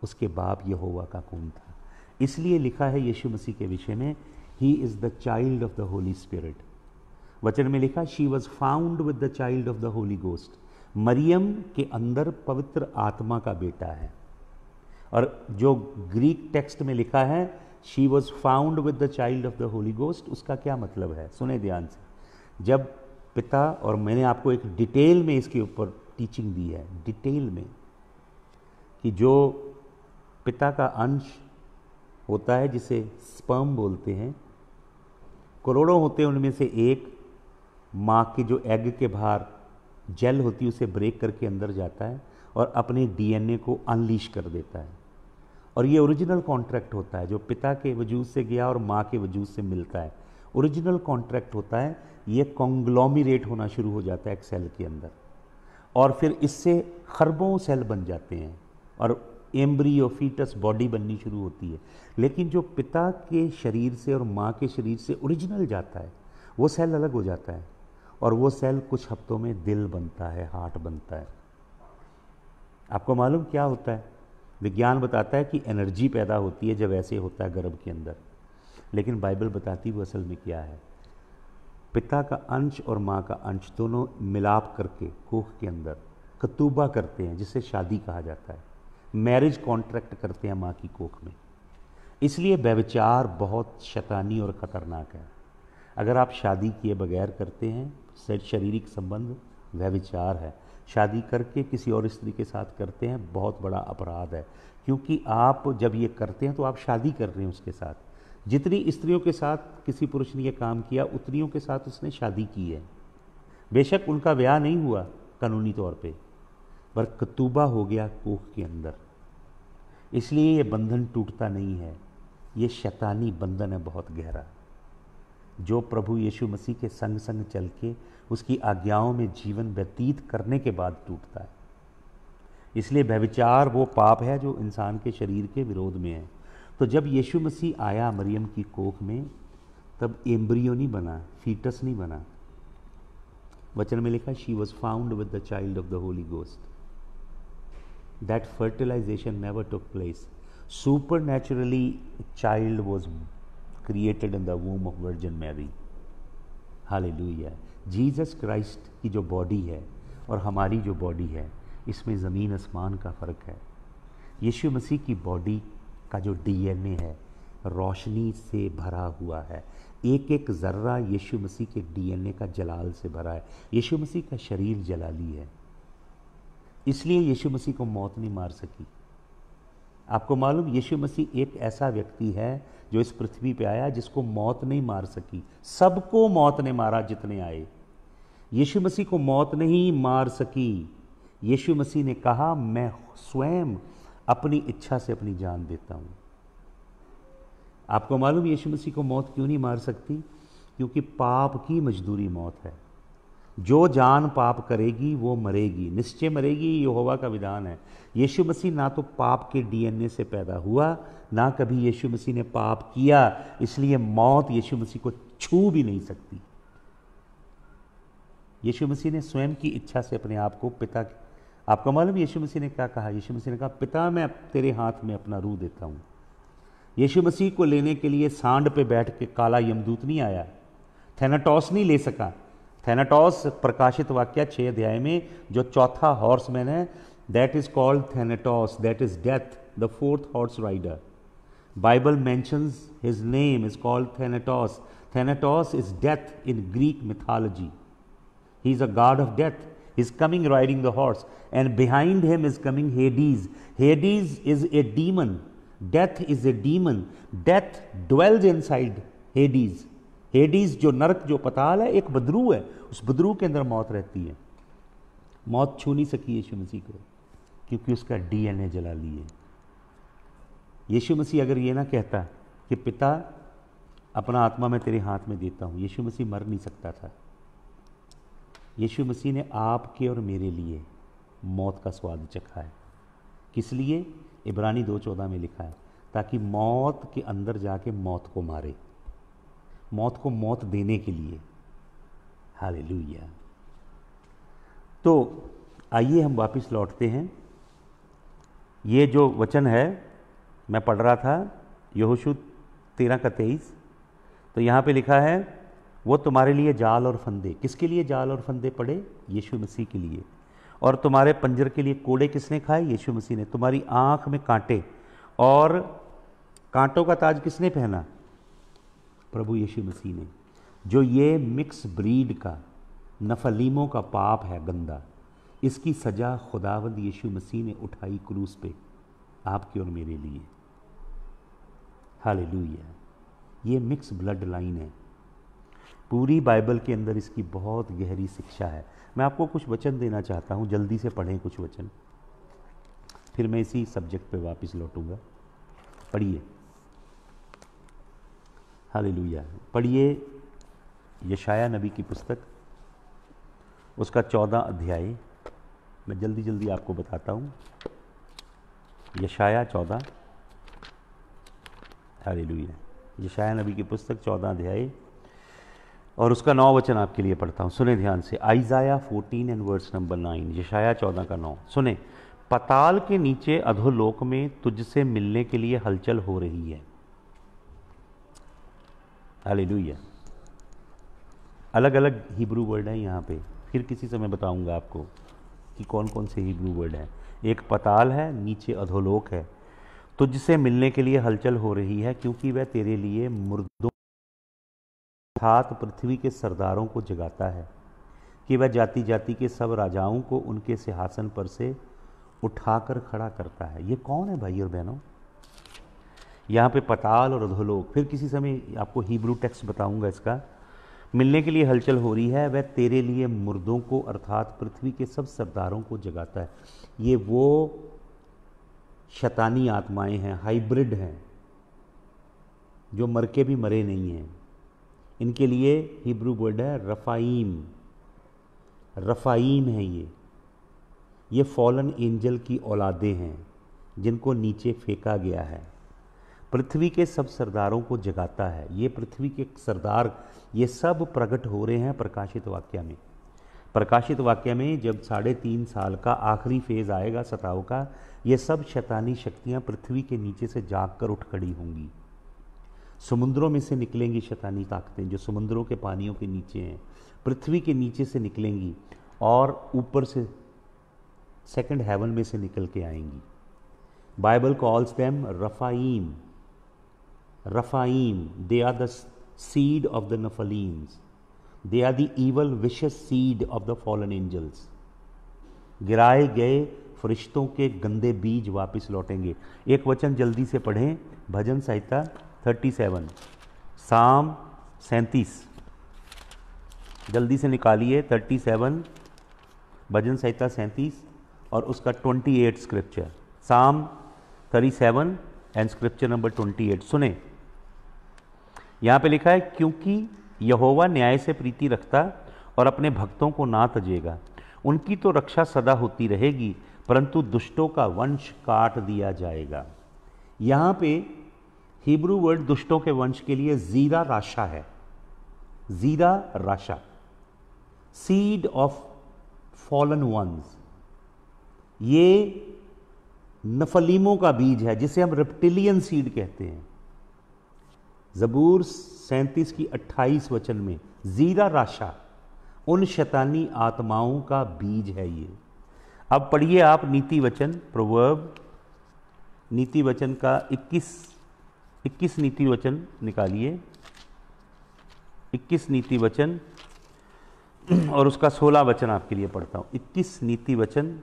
उसके बाप यहोवा का खून था। इसलिए लिखा है यीशु मसीह के विषय में, he is the child of the Holy Spirit. वचन में लिखा she was found with the child of the Holi Ghost. मरियम के अंदर पवित्र आत्मा का बेटा है। और जो ग्रीक टेक्स्ट में लिखा है she was found with the child of the Holi ghost, उसका क्या मतलब है? सुने ध्यान से। जब पिता, और मैंने आपको एक डिटेल में इसके ऊपर टीचिंग दी है, डिटेल में, कि जो पिता का अंश होता है जिसे स्पर्म बोलते हैं, करोड़ों होते हैं, उनमें से एक माँ के जो एग के बाहर जेल होती है उसे ब्रेक करके अंदर जाता है और अपने डीएनए को अनलीश कर देता है। और ये ओरिजिनल कॉन्ट्रैक्ट होता है जो पिता के वजूद से गया और माँ के वजूद से मिलता है। ओरिजिनल कॉन्ट्रैक्ट होता है। ये कॉन्ग्लोमिरेट होना शुरू हो जाता है एक सेल के अंदर और फिर इससे खरबों सेल बन जाते हैं और एम्ब्रियो फीटस बॉडी बननी शुरू होती है। लेकिन जो पिता के शरीर से और माँ के शरीर से ओरिजिनल जाता है वो सेल अलग हो जाता है और वो सेल कुछ हफ्तों में दिल बनता है, हार्ट बनता है। आपको मालूम क्या होता है? विज्ञान बताता है कि एनर्जी पैदा होती है जब ऐसे होता है गर्भ के अंदर, लेकिन बाइबल बताती है वो असल में क्या है। पिता का अंश और माँ का अंश दोनों मिलाप करके कोख के अंदर कतूबा करते हैं, जिसे शादी कहा जाता है। मैरिज कॉन्ट्रैक्ट करते हैं माँ की कोख में। इसलिए व्यभिचार बहुत शैतानी और ख़तरनाक है। अगर आप शादी किए बगैर करते हैं, शारीरिक संबंध व्यभिचार है। शादी करके किसी और स्त्री के साथ करते हैं, बहुत बड़ा अपराध है, क्योंकि आप जब ये करते हैं तो आप शादी कर रहे हैं उसके साथ। जितनी स्त्रियों के साथ किसी पुरुष ने यह काम किया उतनियों के साथ उसने शादी की है। बेशक उनका ब्याह नहीं हुआ कानूनी तौर पे, पर कतूबा हो गया कोख के अंदर। इसलिए ये बंधन टूटता नहीं है। ये शैतानी बंधन है बहुत गहरा, जो प्रभु यीशु मसीह के संग संग चल के उसकी आज्ञाओं में जीवन व्यतीत करने के बाद टूटता है। इसलिए व्यभिचार वो पाप है जो इंसान के शरीर के विरोध में है। तो जब यीशु मसीह आया मरियम की कोख में, तब एम्ब्रियो नहीं बना, फीटस नहीं बना। वचन में लिखा she was found with the child of the Holi ghost. That fertilization never took place. Supernaturally child was created in the womb of Virgin Mary. Hallelujah. Jesus Christ की जो बॉडी है और हमारी जो बॉडी है, इसमें ज़मीन आसमान का फ़र्क है। यीशु मसीह की बॉडी का जो डीएनए है रोशनी से भरा हुआ है। एक एक ज़र्रा यीशु मसीह के डीएनए का जलाल से भरा है। यीशु मसीह का शरीर जलाली है, इसलिए यीशु मसीह को मौत नहीं मार सकी। आपको मालूम, यीशु मसीह एक ऐसा व्यक्ति है जो इस पृथ्वी पे आया जिसको मौत नहीं मार सकी। सबको मौत ने मारा जितने आए, यीशु मसीह को मौत नहीं मार सकी। यीशु मसीह ने कहा मैं स्वयं अपनी इच्छा से अपनी जान देता हूं। आपको मालूम यीशु मसीह को मौत क्यों नहीं मार सकती? क्योंकि पाप की मजदूरी मौत है। जो जान पाप करेगी वो मरेगी, निश्चय मरेगी, यहोवा का विधान है। यीशु मसीह ना तो पाप के डीएनए से पैदा हुआ, ना कभी यीशु मसीह ने पाप किया, इसलिए मौत यीशु मसीह को छू भी नहीं सकती। यीशु मसीह ने स्वयं की इच्छा से अपने आप को पिता, आपको मालूम यीशु मसीह ने क्या कहा? यीशु मसीह ने कहा पिता मैं तेरे हाथ में अपना रूह देता हूं। यीशु मसीह को लेने के लिए सांड पे बैठ के काला यमदूत नहीं आया, थैनाटॉस नहीं ले सका। थैनाटॉस प्रकाशित वाक्य 6 अध्याय में जो चौथा हॉर्समैन है, that is called Thanatos, that is death, the fourth horse rider. Bible mentions his name is called Thanatos. Thanatos is death in Greek mythology. He is a god of death. He is coming riding the horse, and behind him is coming Hades. Hades is a demon. Death is a demon. Death dwells inside Hades. Hades जो नरक, जो पताल है, एक बदरू है, उस बदरू के अंदर मौत रहती है। मौत छू नहीं सकी यीशु मसीह को, क्योंकि उसका डीएनए जला लिए। यीशु मसीह अगर ये ना कहता कि पिता अपना आत्मा मैं तेरे हाथ में देता हूं, यीशु मसीह मर नहीं सकता था। यीशु मसीह ने आपके और मेरे लिए मौत का स्वाद चखा है। किस लिए? इब्रानी 2:14 में लिखा है, ताकि मौत के अंदर जाके मौत को मारे, मौत को मौत देने के लिए। हालेलुया। तो आइए हम वापस लौटते हैं। ये जो वचन है मैं पढ़ रहा था, यहोशू 13:23, तो यहाँ पे लिखा है वो तुम्हारे लिए जाल और फंदे। किसके लिए जाल और फंदे पड़े? यीशु मसीह के लिए। और तुम्हारे पंजर के लिए कोड़े किसने खाए? यीशु मसीह ने। तुम्हारी आंख में कांटे और कांटों का ताज किसने पहना? प्रभु यीशु मसीह ने। जो ये मिक्स ब्रीड का, नफलीमों का पाप है गंदा, इसकी सजा खुदावंद यीशु मसीह ने उठाई क्रूस पे आपके और मेरे लिए। हालेलुया। ये मिक्स ब्लड लाइन है। पूरी बाइबल के अंदर इसकी बहुत गहरी शिक्षा है। मैं आपको कुछ वचन देना चाहता हूँ, जल्दी से पढ़ें कुछ वचन, फिर मैं इसी सब्जेक्ट पे वापस लौटूंगा। पढ़िए, हालेलुया। पढ़िए यशाया नबी की पुस्तक, उसका 14 अध्याय। मैं जल्दी जल्दी आपको बताता हूँ। यशाया 14, हालेलुया। यशाया नबी की पुस्तक 14 अध्याय और उसका 9 वचन आपके लिए पढ़ता हूँ, सुने ध्यान से। आइजाया 14 एंड वर्स नंबर 9, यशाया 14 का 9। सुने, पताल के नीचे अधोलोक में तुझसे मिलने के लिए हलचल हो रही है। हालेलुया। अलग अलग हिब्रू वर्ड है यहाँ पे, फिर किसी समय बताऊंगा आपको कि कौन कौन से हिब्रू वर्ड हैं। एक पताल है, नीचे अधोलोक है। तुझसे मिलने के लिए हलचल हो रही है, क्योंकि वह तेरे लिए मुर्दों अर्थात पृथ्वी के सरदारों को जगाता है, कि वह जाति जाति के सब राजाओं को उनके सिंहासन पर से उठाकर खड़ा करता है। ये कौन है भाई और बहनों? यहाँ पे पताल और अधोलोक, फिर किसी समय आपको हिब्रू टेक्स्ट बताऊंगा इसका। मिलने के लिए हलचल हो रही है, वह तेरे लिए मुर्दों को अर्थात पृथ्वी के सब सरदारों को जगाता है। ये वो शैतानी आत्माएं हैं, हाइब्रिड हैं, जो मर के भी मरे नहीं हैं। इनके लिए हिब्रू वर्ड है रफ़ाईम। रफ़ाईम है ये फॉलन एंजल की औलादे हैं, जिनको नीचे फेंका गया है। पृथ्वी के सब सरदारों को जगाता है। ये पृथ्वी के सरदार, ये सब प्रकट हो रहे हैं प्रकाशित वाक्य में। प्रकाशित वाक्य में जब 3.5 साल का आखिरी फेज आएगा सताव का, ये सब शैतानी शक्तियां पृथ्वी के नीचे से जाग कर उठ खड़ी होंगी। समुद्रों में से निकलेंगी शैतानी ताकतें, जो समुद्रों के पानियों के नीचे हैं, पृथ्वी के नीचे से निकलेंगी और ऊपर से सेकंड हेवन में से निकल के आएंगी। Bible calls them Rephaim. Rephaim, they are the seed of the Nephilims, they are the evil vicious seed of the fallen angels. गिराए गए फरिश्तों के गंदे बीज वापस लौटेंगे। एक वचन जल्दी से पढ़ें, भजन संहिता 37, साम 37, जल्दी से निकालिए। 37, भजन संहिता 37 और उसका 28 स्क्रिप्चर। साम 37 एंड स्क्रिप्चर नंबर 28। सुने, यहां पे लिखा है, क्योंकि यहोवा न्याय से प्रीति रखता और अपने भक्तों को ना तजेगा। उनकी तो रक्षा सदा होती रहेगी, परंतु दुष्टों का वंश काट दिया जाएगा। यहां पे हिब्रू वर्ड दुष्टों के वंश के लिए जीरा राशा है। जीरा राशा, सीड ऑफ फॉलन वंस। ये नफलीमों का बीज है, जिसे हम रेप्टिलियन सीड कहते हैं। ज़बूर 37 की 28 वचन में जीरा राशा उन शैतानी आत्माओं का बीज है ये। अब पढ़िए आप नीति वचन, प्रोवर्ब नीति वचन का 21 नीति वचन निकालिए। 21 नीति वचन और उसका 16 वचन आपके लिए पढ़ता हूं। 21 नीति वचन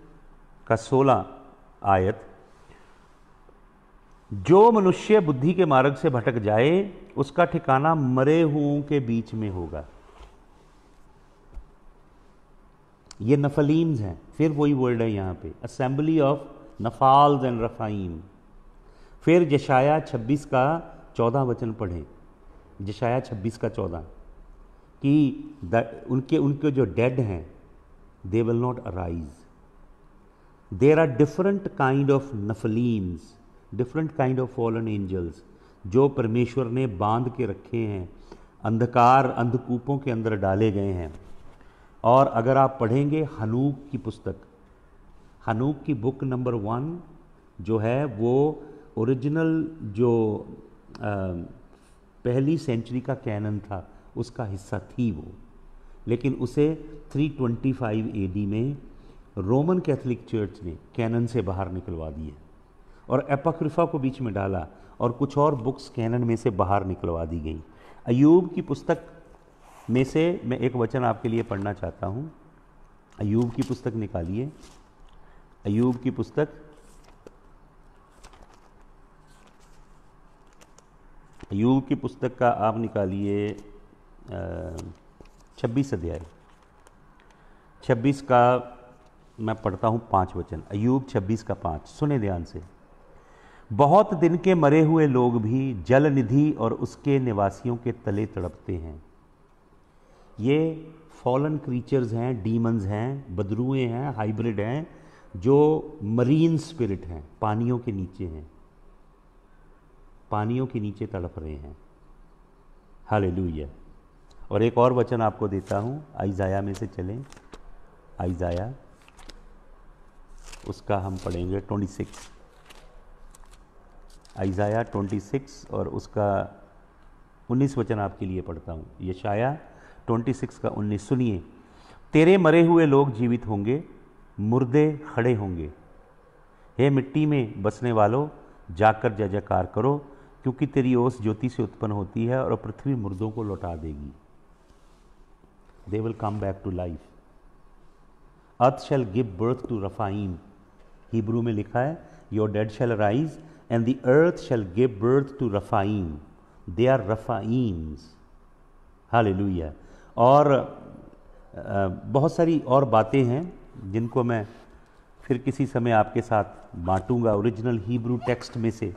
का 16 आयत। जो मनुष्य बुद्धि के मार्ग से भटक जाए, उसका ठिकाना मरे हुओं के बीच में होगा। ये नफलीम्स हैं, फिर वही वर्ड है यहां पे, असेंबली ऑफ नफाल्स एंड रफ़ाईम। फिर यशाया 26 का 14 वचन पढ़ें। यशाया 26 का 14 कि उनके जो डेड हैं, they will not arise. There are different kind of Nephilims, different kind of fallen angels, जो परमेश्वर ने बांध के रखे हैं, अंधकार अंधकूपों के अंदर डाले गए हैं। और अगर आप पढ़ेंगे हनूक की पुस्तक, हनूक की बुक नंबर 1 जो है, वो ओरिजिनल जो पहली सेंचुरी का कैनन था उसका हिस्सा थी वो, लेकिन उसे 325 AD में रोमन कैथोलिक चर्च ने कैनन से बाहर निकलवा दिए और एपोक्रिफा को बीच में डाला और कुछ और बुक्स कैनन में से बाहर निकलवा दी गई। अय्यूब की पुस्तक में से मैं एक वचन आपके लिए पढ़ना चाहता हूँ। अय्यूब की पुस्तक निकालिए। अय्यूब की पुस्तक, अय्यूब की पुस्तक का आप निकालिए 26 अध्याय 26 का मैं पढ़ता हूँ 5 वचन। अय्यूब 26 का 5, सुने ध्यान से। बहुत दिन के मरे हुए लोग भी जल निधि और उसके निवासियों के तले तड़पते हैं। ये फॉलन क्रीचर्स हैं, डीमंस हैं, बदरुएं हैं, हाइब्रिड हैं, जो मरीन स्पिरिट हैं, पानियों के नीचे हैं, पानियों के नीचे तड़प रहे हैं। हालेलुया। और एक और वचन आपको देता हूं, आइजाया में से चलें। आइजाया उसका हम पढ़ेंगे 26, आइजाया 26 और उसका 19 वचन आपके लिए पढ़ता हूँ। यशाया 26 का 19, सुनिए। तेरे मरे हुए लोग जीवित होंगे, मुर्दे खड़े होंगे। हे मिट्टी में बसने वालों, जाकर जय जयकार करो, क्योंकि तेरी ओस ज्योति से उत्पन्न होती है और पृथ्वी मुर्दों को लौटा देगी। They will come back to life. Earth shall give birth to Rephaim, Hebrew में लिखा है your dead shall rise and the earth shall give birth to Rephaim, they are Rephaims. Hallelujah. और बहुत सारी और बातें हैं जिनको मैं फिर किसी समय आपके साथ बांटूंगा ओरिजिनल हिब्रू टेक्स्ट में से।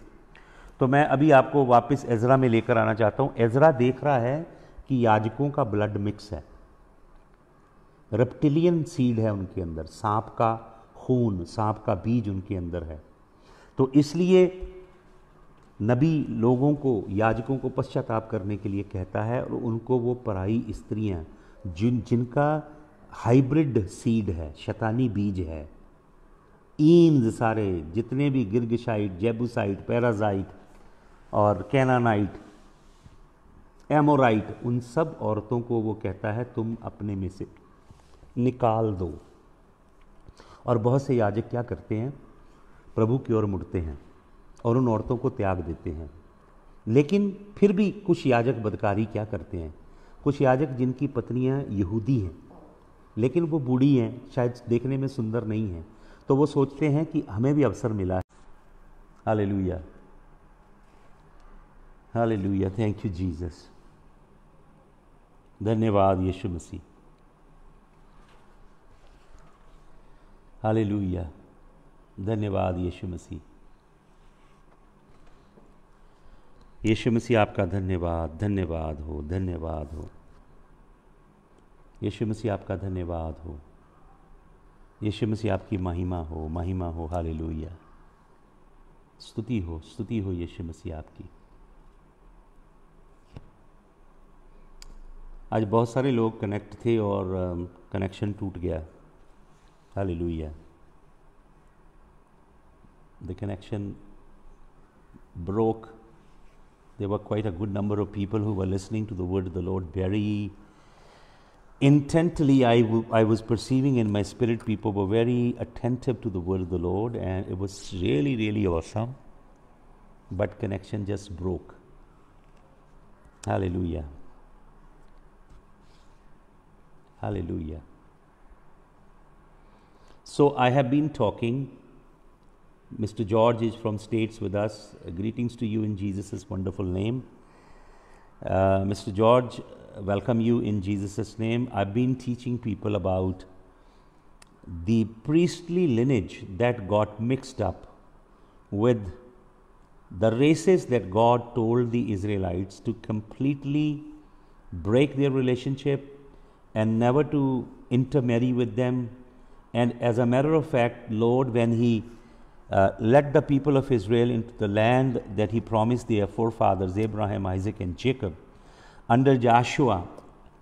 तो मैं अभी आपको वापस एजरा में लेकर आना चाहता हूँ। एजरा देख रहा है कि याजकों का ब्लड मिक्स है, रेप्टिलियन सीड है उनके अंदर, सांप का खून, सांप का बीज उनके अंदर है। तो इसलिए नबी लोगों को, याजकों को पश्चाताप करने के लिए कहता है, और उनको वो पराई स्त्रियां जिनका हाइब्रिड सीड है, शैतानी बीज है, ईंज सारे जितने भी गिर्गिशाइट, जेबूसाइट, पैराजाइट और कैनानाइट, एमोराइट, उन सब औरतों को वो कहता है तुम अपने में से निकाल दो। और बहुत से याजक क्या करते हैं, प्रभु की ओर मुड़ते हैं और उन औरतों को त्याग देते हैं। लेकिन फिर भी कुछ याजक बदकारी क्या करते हैं, कुछ याजक जिनकी पत्नियां यहूदी हैं लेकिन वो बूढ़ी हैं, शायद देखने में सुंदर नहीं हैं, तो वो सोचते हैं कि हमें भी अवसर मिला है। Hallelujah, hallelujah, thank you Jesus. धन्यवाद यीशु मसीह। हालेलुया, धन्यवाद यीशु मसीह। यीशु मसीह आपका धन्यवाद, धन्यवाद हो, धन्यवाद हो। यीशु मसीह आपका धन्यवाद हो। यीशु मसीह आपकी महिमा हो, महिमा हो। हालेलुया, स्तुति हो, स्तुति हो यीशु मसीह आपकी। आज बहुत सारे लोग कनेक्ट थे और कनेक्शन टूट गया। Hallelujah, the connection broke. There were quite a good number of people who were listening to the word of the Lord very intently. I was perceiving in my spirit people were very attentive to the word of the Lord, and it was really, really awesome. But connection just broke. Hallelujah. Hallelujah. So I have been talking. Mr. George is from States with us. Greetings to you in Jesus' wonderful name. Mr. George, welcome you in Jesus' name. I've been teaching people about the priestly lineage that got mixed up with the races that God told the Israelites to completely break their relationship and never to intermarry with them. And as a matter of fact, Lord, when He led the people of Israel into the land that He promised their forefathers, Abraham, Isaac, and Jacob, under Joshua,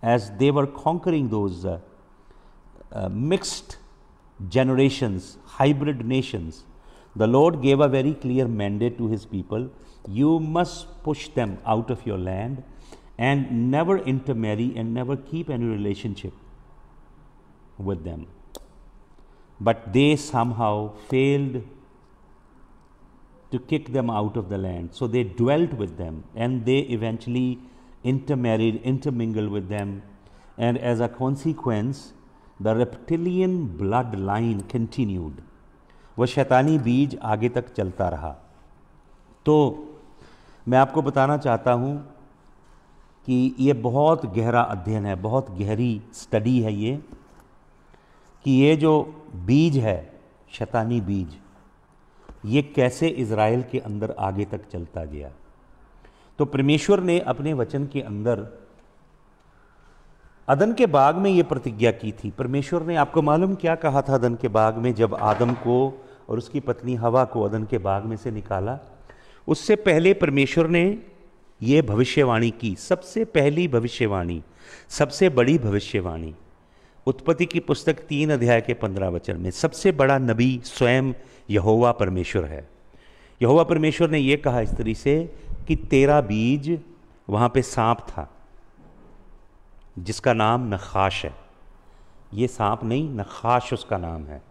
as they were conquering those mixed generations, hybrid nations, the Lord gave a very clear mandate to His people: you must push them out of your land and never intermarry and never keep any relationship with them. But they somehow failed to kick them out of the land. So they dwelt with them and they eventually intermarried, intermingled with them. And as a consequence, the reptilian bloodline continued. वह शैतानी बीज आगे तक चलता रहा। तो मैं आपको बताना चाहता हूँ कि ये बहुत गहरा अध्ययन है, बहुत गहरी स्टडी है ये, कि ये जो बीज है, शैतानी बीज, ये कैसे इज़राइल के अंदर आगे तक चलता गया। तो परमेश्वर ने अपने वचन के अंदर अदन के बाग में ये प्रतिज्ञा की थी। परमेश्वर ने, आपको मालूम क्या कहा था अदन के बाग में, जब आदम को और उसकी पत्नी हवा को अदन के बाग में से निकाला, उससे पहले परमेश्वर ने ये भविष्यवाणी की, सबसे पहली भविष्यवाणी, सबसे बड़ी भविष्यवाणी, उत्पत्ति की पुस्तक 3 अध्याय के 15 वचन में। सबसे बड़ा नबी स्वयं यहोवा परमेश्वर है। यहोवा परमेश्वर ने यह कहा स्त्री से कि तेरा बीज, वहाँ पे सांप था जिसका नाम नखाश है, ये सांप नहीं, नखाश उसका नाम है।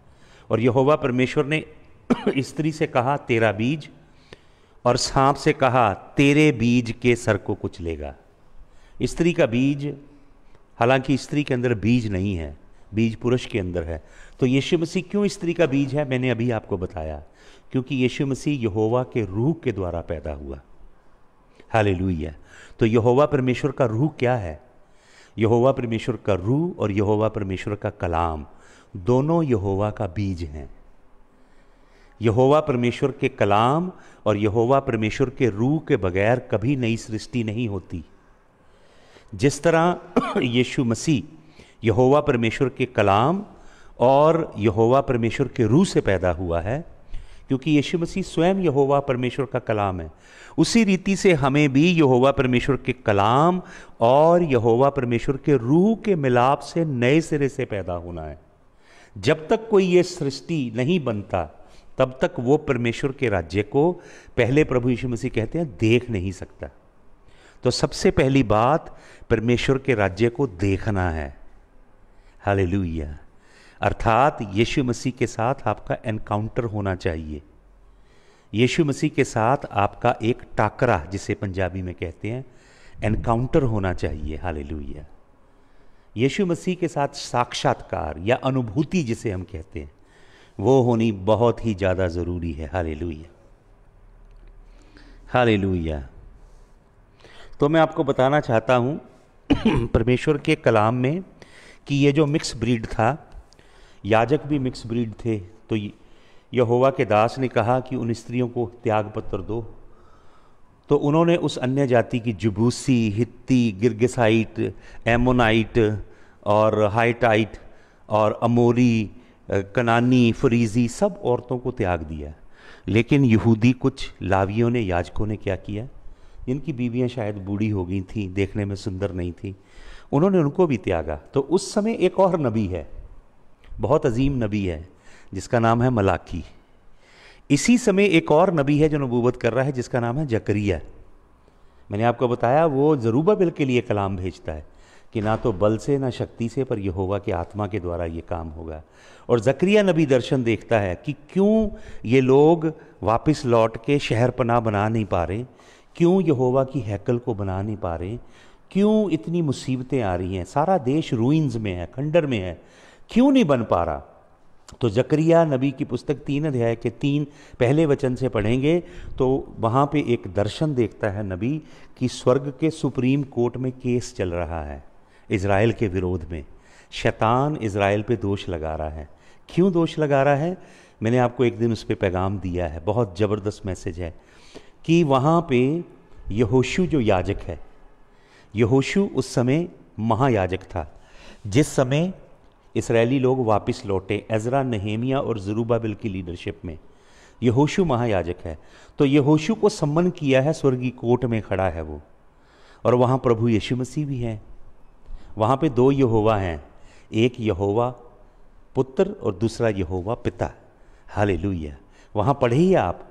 और यहोवा परमेश्वर ने स्त्री से कहा तेरा बीज, और सांप से कहा तेरे बीज के सर को कुचलेगा। स्त्री का बीज, हालांकि स्त्री के अंदर बीज नहीं है, बीज पुरुष के अंदर है। तो यीशु मसीह क्यों स्त्री का बीज है, मैंने अभी आपको बताया, क्योंकि यीशु मसीह यहोवा के रूह के द्वारा पैदा हुआ। हालेलुया। तो यहोवा परमेश्वर का रूह क्या है? यहोवा परमेश्वर का रूह और यहोवा परमेश्वर का कलाम दोनों यहोवा का बीज हैं। यहोवा परमेश्वर के कलाम और यहोवा परमेश्वर के रूह के बगैर कभी नई सृष्टि नहीं होती। जिस तरह यीशु मसीह यहोवा परमेश्वर के कलाम और यहोवा परमेश्वर के रूह से पैदा हुआ है, क्योंकि यीशु मसीह स्वयं यहोवा परमेश्वर का कलाम है, उसी रीति से हमें भी यहोवा परमेश्वर के कलाम और यहोवा परमेश्वर के रूह के मिलाप से नए सिरे से पैदा होना है। जब तक कोई ये सृष्टि नहीं बनता, तब तक वो परमेश्वर के राज्य को, पहले प्रभु यीशु मसीह कहते हैं, देख नहीं सकता। तो सबसे पहली बात परमेश्वर के राज्य को देखना है। हालेलुया। अर्थात यीशु मसीह के साथ आपका एनकाउंटर होना चाहिए। यीशु मसीह के साथ आपका एक टाकरा, जिसे पंजाबी में कहते हैं, एनकाउंटर होना चाहिए। हालेलुया। यीशु मसीह के साथ साक्षात्कार या अनुभूति जिसे हम कहते हैं, वो होनी बहुत ही ज़्यादा ज़रूरी है। Hallelujah, hallelujah. तो मैं आपको बताना चाहता हूँ परमेश्वर के कलाम में कि ये जो मिक्स ब्रीड था, याजक भी मिक्स ब्रीड थे, तो यहोवा के दास ने कहा कि उन स्त्रियों को त्याग पत्र दो। तो उन्होंने उस अन्य जाति की जबूसी, हित्ती, गिरगिसाइट, एमोनाइट और हाइटाइट और अमोरी, कनानी, फरीजी, सब औरतों को त्याग दिया। लेकिन यहूदी कुछ लावियों ने, याजकों ने क्या किया, जिनकी बीवियां शायद बूढ़ी हो गई थी, देखने में सुंदर नहीं थी, उन्होंने उनको भी त्यागा। तो उस समय एक और नबी है, बहुत अजीम नबी है, जिसका नाम है मलाकी। इसी समय एक और नबी है जो नबूवत कर रहा है, जिसका नाम है जकरिया। मैंने आपको बताया वो जरूब्बाबिल के लिए कलाम भेजता है कि ना तो बल से ना शक्ति से, पर यहोवा के आत्मा के द्वारा ये काम होगा। और जकरिया नबी दर्शन देखता है कि क्यों ये लोग वापस लौट के शहर पनाह बना नहीं पा रहे, क्यों यहोवा की हैकल को बना नहीं पा रहे, क्यों इतनी मुसीबतें आ रही हैं, सारा देश रूइंस में है, खंडर में है, क्यों नहीं बन पा रहा। तो जकरिया नबी की पुस्तक 3 अध्याय के 3 पहले वचन से पढ़ेंगे तो वहाँ पे एक दर्शन देखता है नबी कि स्वर्ग के सुप्रीम कोर्ट में केस चल रहा है इज़राइल के विरोध में। शैतान इज़राइल पे दोष लगा रहा है। क्यों दोष लगा रहा है? मैंने आपको एक दिन उस पर पैगाम दिया है, बहुत ज़बरदस्त मैसेज है कि वहाँ पे यहोशू जो याजक है, यहोशू उस समय महायाजक था। जिस समय इस्राएली लोग वापस लौटे एजरा, नहेमिया और जरूब्बाबिल की लीडरशिप में, यहोशू महायाजक है। तो यहोशू को सम्मन किया है, स्वर्गीय कोर्ट में खड़ा है वो, और वहाँ प्रभु यीशु मसीह भी है। वहाँ पे 2 यहोवा हैं, एक यहोवा पुत्र और दूसरा यहोवा पिता। हालेलुया। वहाँ पढ़िए आप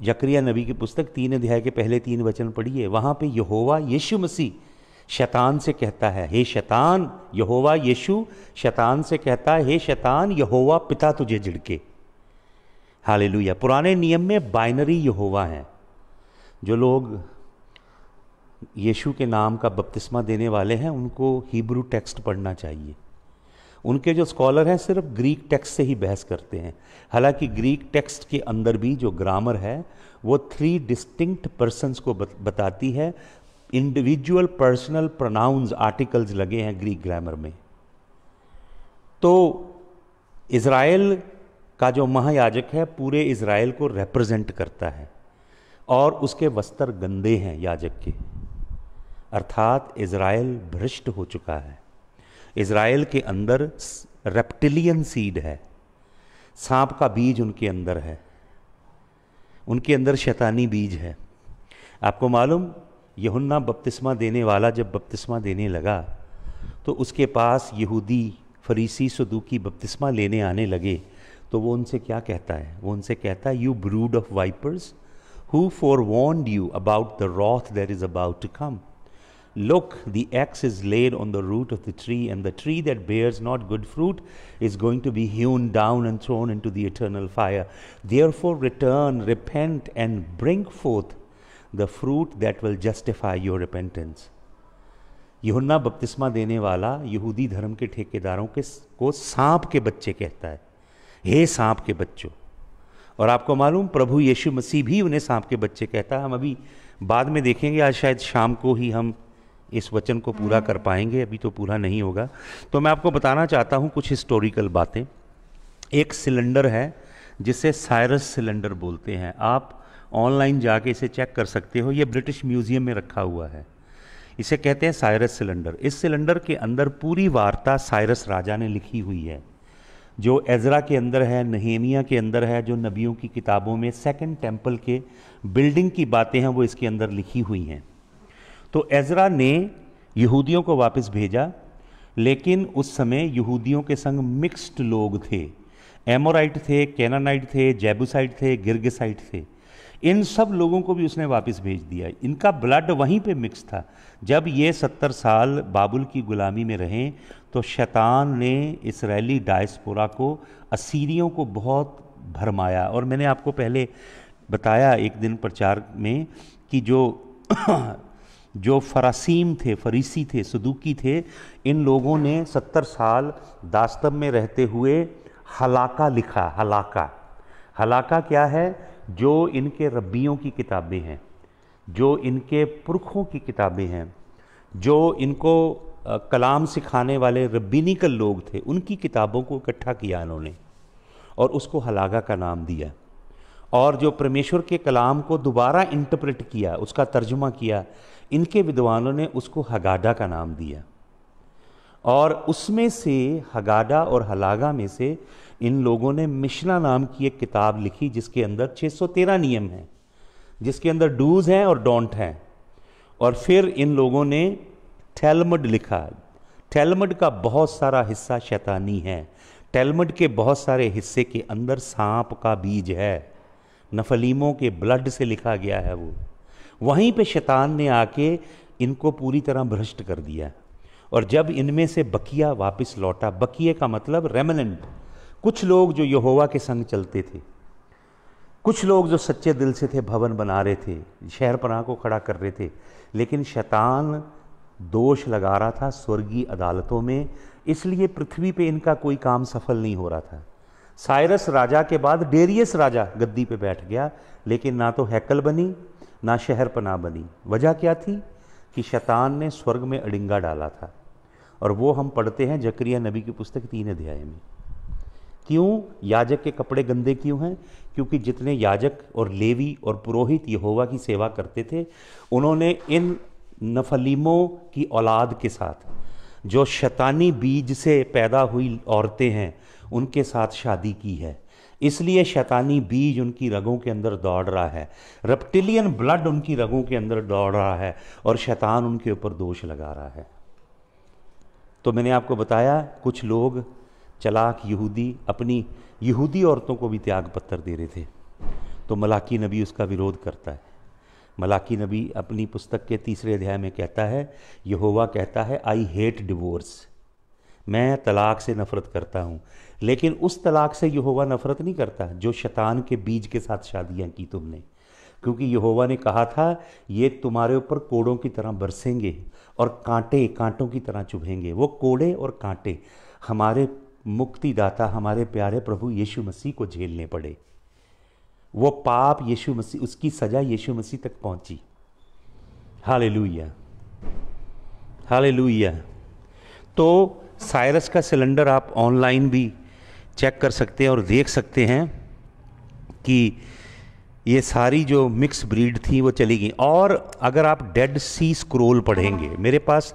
जकरिया नबी की पुस्तक 3 अध्याय के पहले 3 वचन पढ़िए। वहाँ पे यहोवा यीशु मसीह शैतान से कहता है, हे शैतान, यहोवा यीशु शैतान से कहता है, हे शैतान, यहोवा पिता तुझे झिड़के। हालेलुया। पुराने नियम में बाइनरी यहोवा हैं। जो लोग यीशु के नाम का बपतिस्मा देने वाले हैं, उनको हिब्रू टेक्स्ट पढ़ना चाहिए। उनके जो स्कॉलर हैं सिर्फ ग्रीक टेक्स्ट से ही बहस करते हैं। हालांकि ग्रीक टेक्स्ट के अंदर भी जो ग्रामर है वो 3 डिस्टिंक्ट पर्सन्स को बताती है, इंडिविजुअल पर्सनल प्रोनाउंस आर्टिकल्स लगे हैं ग्रीक ग्रामर में। तो इज़राइल का जो महायाजक है पूरे इज़राइल को रिप्रेजेंट करता है और उसके वस्त्र गंदे हैं याजक के, अर्थात इज़राइल भ्रष्ट हो चुका है। इज़राइल के अंदर रेप्टिलियन सीड है, सांप का बीज उनके अंदर है, उनके अंदर शैतानी बीज है। आपको मालूम, यूहन्ना बपतिस्मा देने वाला जब बपतिस्मा देने लगा तो उसके पास यहूदी फरीसी सदूकी बपतिस्मा लेने आने लगे, तो वो उनसे क्या कहता है? वो उनसे कहता है, you brood of vipers, who forewarned you about the wrath that is about to come. Look, the axe is laid on the root of the tree, and the tree that bears not good fruit is going to be hewn down and thrown into the eternal fire. Therefore return, repent, and bring forth the fruit that will justify your repentance. यूहन्ना बपतिस्मा देने वाला यहूदी धर्म के ठेकेदारों को सांप के बच्चे कहता है, हे सांप के बच्चों। और आपको मालूम, प्रभु यीशु मसीह भी उन्हें सांप के बच्चे कहता है। हम अभी बाद में देखेंगे, आज शायद शाम को ही हम इस वचन को पूरा कर पाएंगे, अभी तो पूरा नहीं होगा। तो मैं आपको बताना चाहता हूँ कुछ हिस्टोरिकल बातें। एक सिलेंडर है जिसे साइरस सिलेंडर बोलते हैं, आप ऑनलाइन जाके इसे चेक कर सकते हो, ये ब्रिटिश म्यूजियम में रखा हुआ है। इसे कहते हैं साइरस सिलेंडर। इस सिलेंडर के अंदर पूरी वार्ता साइरस राजा ने लिखी हुई है, जो एजरा के अंदर है, नहेमिया के अंदर है, जो नबियों की किताबों में सेकंड टेम्पल के बिल्डिंग की बातें हैं वो इसके अंदर लिखी हुई हैं। तो एजरा ने यहूदियों को वापस भेजा, लेकिन उस समय यहूदियों के संग मिक्स्ड लोग थे, एमोराइट थे, कैनानाइट थे, जेबूसाइट थे, गिरगिसाइट थे। इन सब लोगों को भी उसने वापस भेज दिया। इनका ब्लड वहीं पे मिक्स था। जब ये 70 साल बाबुल की गुलामी में रहे तो शैतान ने इसराइली डायस्पोरा को, असीरियों को बहुत भरमाया। और मैंने आपको पहले बताया एक दिन प्रचार में कि जो फरासीम थे, फरीसी थे, सदूकी थे, इन लोगों ने 70 साल दास्तब में रहते हुए हलाका लिखा। हलाका क्या है? जो इनके रब्बियों की किताबें हैं, जो इनके पुरखों की किताबें हैं, जो इनको कलाम सिखाने वाले रब्बिनिकल लोग थे, उनकी किताबों को इकट्ठा किया इन्होंने और उसको हलाका का नाम दिया। और जो परमेश्वर के कलाम को दोबारा इंटरप्रेट किया, उसका तर्जुमा किया, इनके विद्वानों ने उसको हगाडा का नाम दिया। और उसमें से हगाडा और हलागा में से इन लोगों ने मिशना नाम की एक किताब लिखी, जिसके अंदर 613 नियम हैं, जिसके अंदर डूज हैं और डोंट हैं। और फिर इन लोगों ने टैलमुड लिखा। टैलमुड का बहुत सारा हिस्सा शैतानी है। टैलमुड के बहुत सारे हिस्से के अंदर सांप का बीज है, नफलीमों के ब्लड से लिखा गया है वो। वहीं पे शैतान ने आके इनको पूरी तरह भ्रष्ट कर दिया। और जब इनमें से बकिया वापस लौटा, बकिए का मतलब रेमनेंट, कुछ लोग जो यहोवा के संग चलते थे, कुछ लोग जो सच्चे दिल से थे, भवन बना रहे थे, शहर पनाह को खड़ा कर रहे थे, लेकिन शैतान दोष लगा रहा था स्वर्गीय अदालतों में, इसलिए पृथ्वी पे इनका कोई काम सफल नहीं हो रहा था। साइरस राजा के बाद डेरियस राजा गद्दी पे बैठ गया, लेकिन ना तो हैकल बनी ना शहर पनाह बनी। वजह क्या थी? कि शैतान ने स्वर्ग में अड़िंगा डाला था। और वो हम पढ़ते हैं जकरिया नबी की पुस्तक 3 अध्याय में। क्यों याजक के कपड़े गंदे क्यों हैं? क्योंकि जितने याजक और लेवी और पुरोहित यहोवा की सेवा करते थे, उन्होंने इन नफलीमों की औलाद के साथ, जो शैतानी बीज से पैदा हुई औरतें हैं, उनके साथ शादी की है। इसलिए शैतानी बीज उनकी रगों के अंदर दौड़ रहा है, रेप्टिलियन ब्लड उनकी रगों के अंदर दौड़ रहा है, और शैतान उनके ऊपर दोष लगा रहा है। तो मैंने आपको बताया, कुछ लोग चालाक यहूदी अपनी यहूदी औरतों को भी त्याग पत्र दे रहे थे। तो मलाकी नबी उसका विरोध करता है। मलाकी नबी अपनी पुस्तक के 3 अध्याय में कहता है, यहोवा कहता है, आई हेट डिवोर्स, मैं तलाक से नफ़रत करता हूँ। लेकिन उस तलाक से यहोवा नफ़रत नहीं करता जो शैतान के बीज के साथ शादियाँ की तुमने, क्योंकि यहोवा ने कहा था ये तुम्हारे ऊपर कोड़ों की तरह बरसेंगे और कांटे कांटों की तरह चुभेंगे। वो कोड़े और कांटे हमारे मुक्तिदाता, हमारे प्यारे प्रभु यीशु मसीह को झेलने पड़े। वो पाप यीशु मसीह, उसकी सज़ा यीशु मसीह तक पहुंची। Hallelujah, hallelujah. तो साइरस का सिलेंडर आप ऑनलाइन भी चेक कर सकते हैं और देख सकते हैं कि ये सारी जो मिक्स ब्रीड थी वो चली गई। और अगर आप डेड सी स्क्रोल पढ़ेंगे, मेरे पास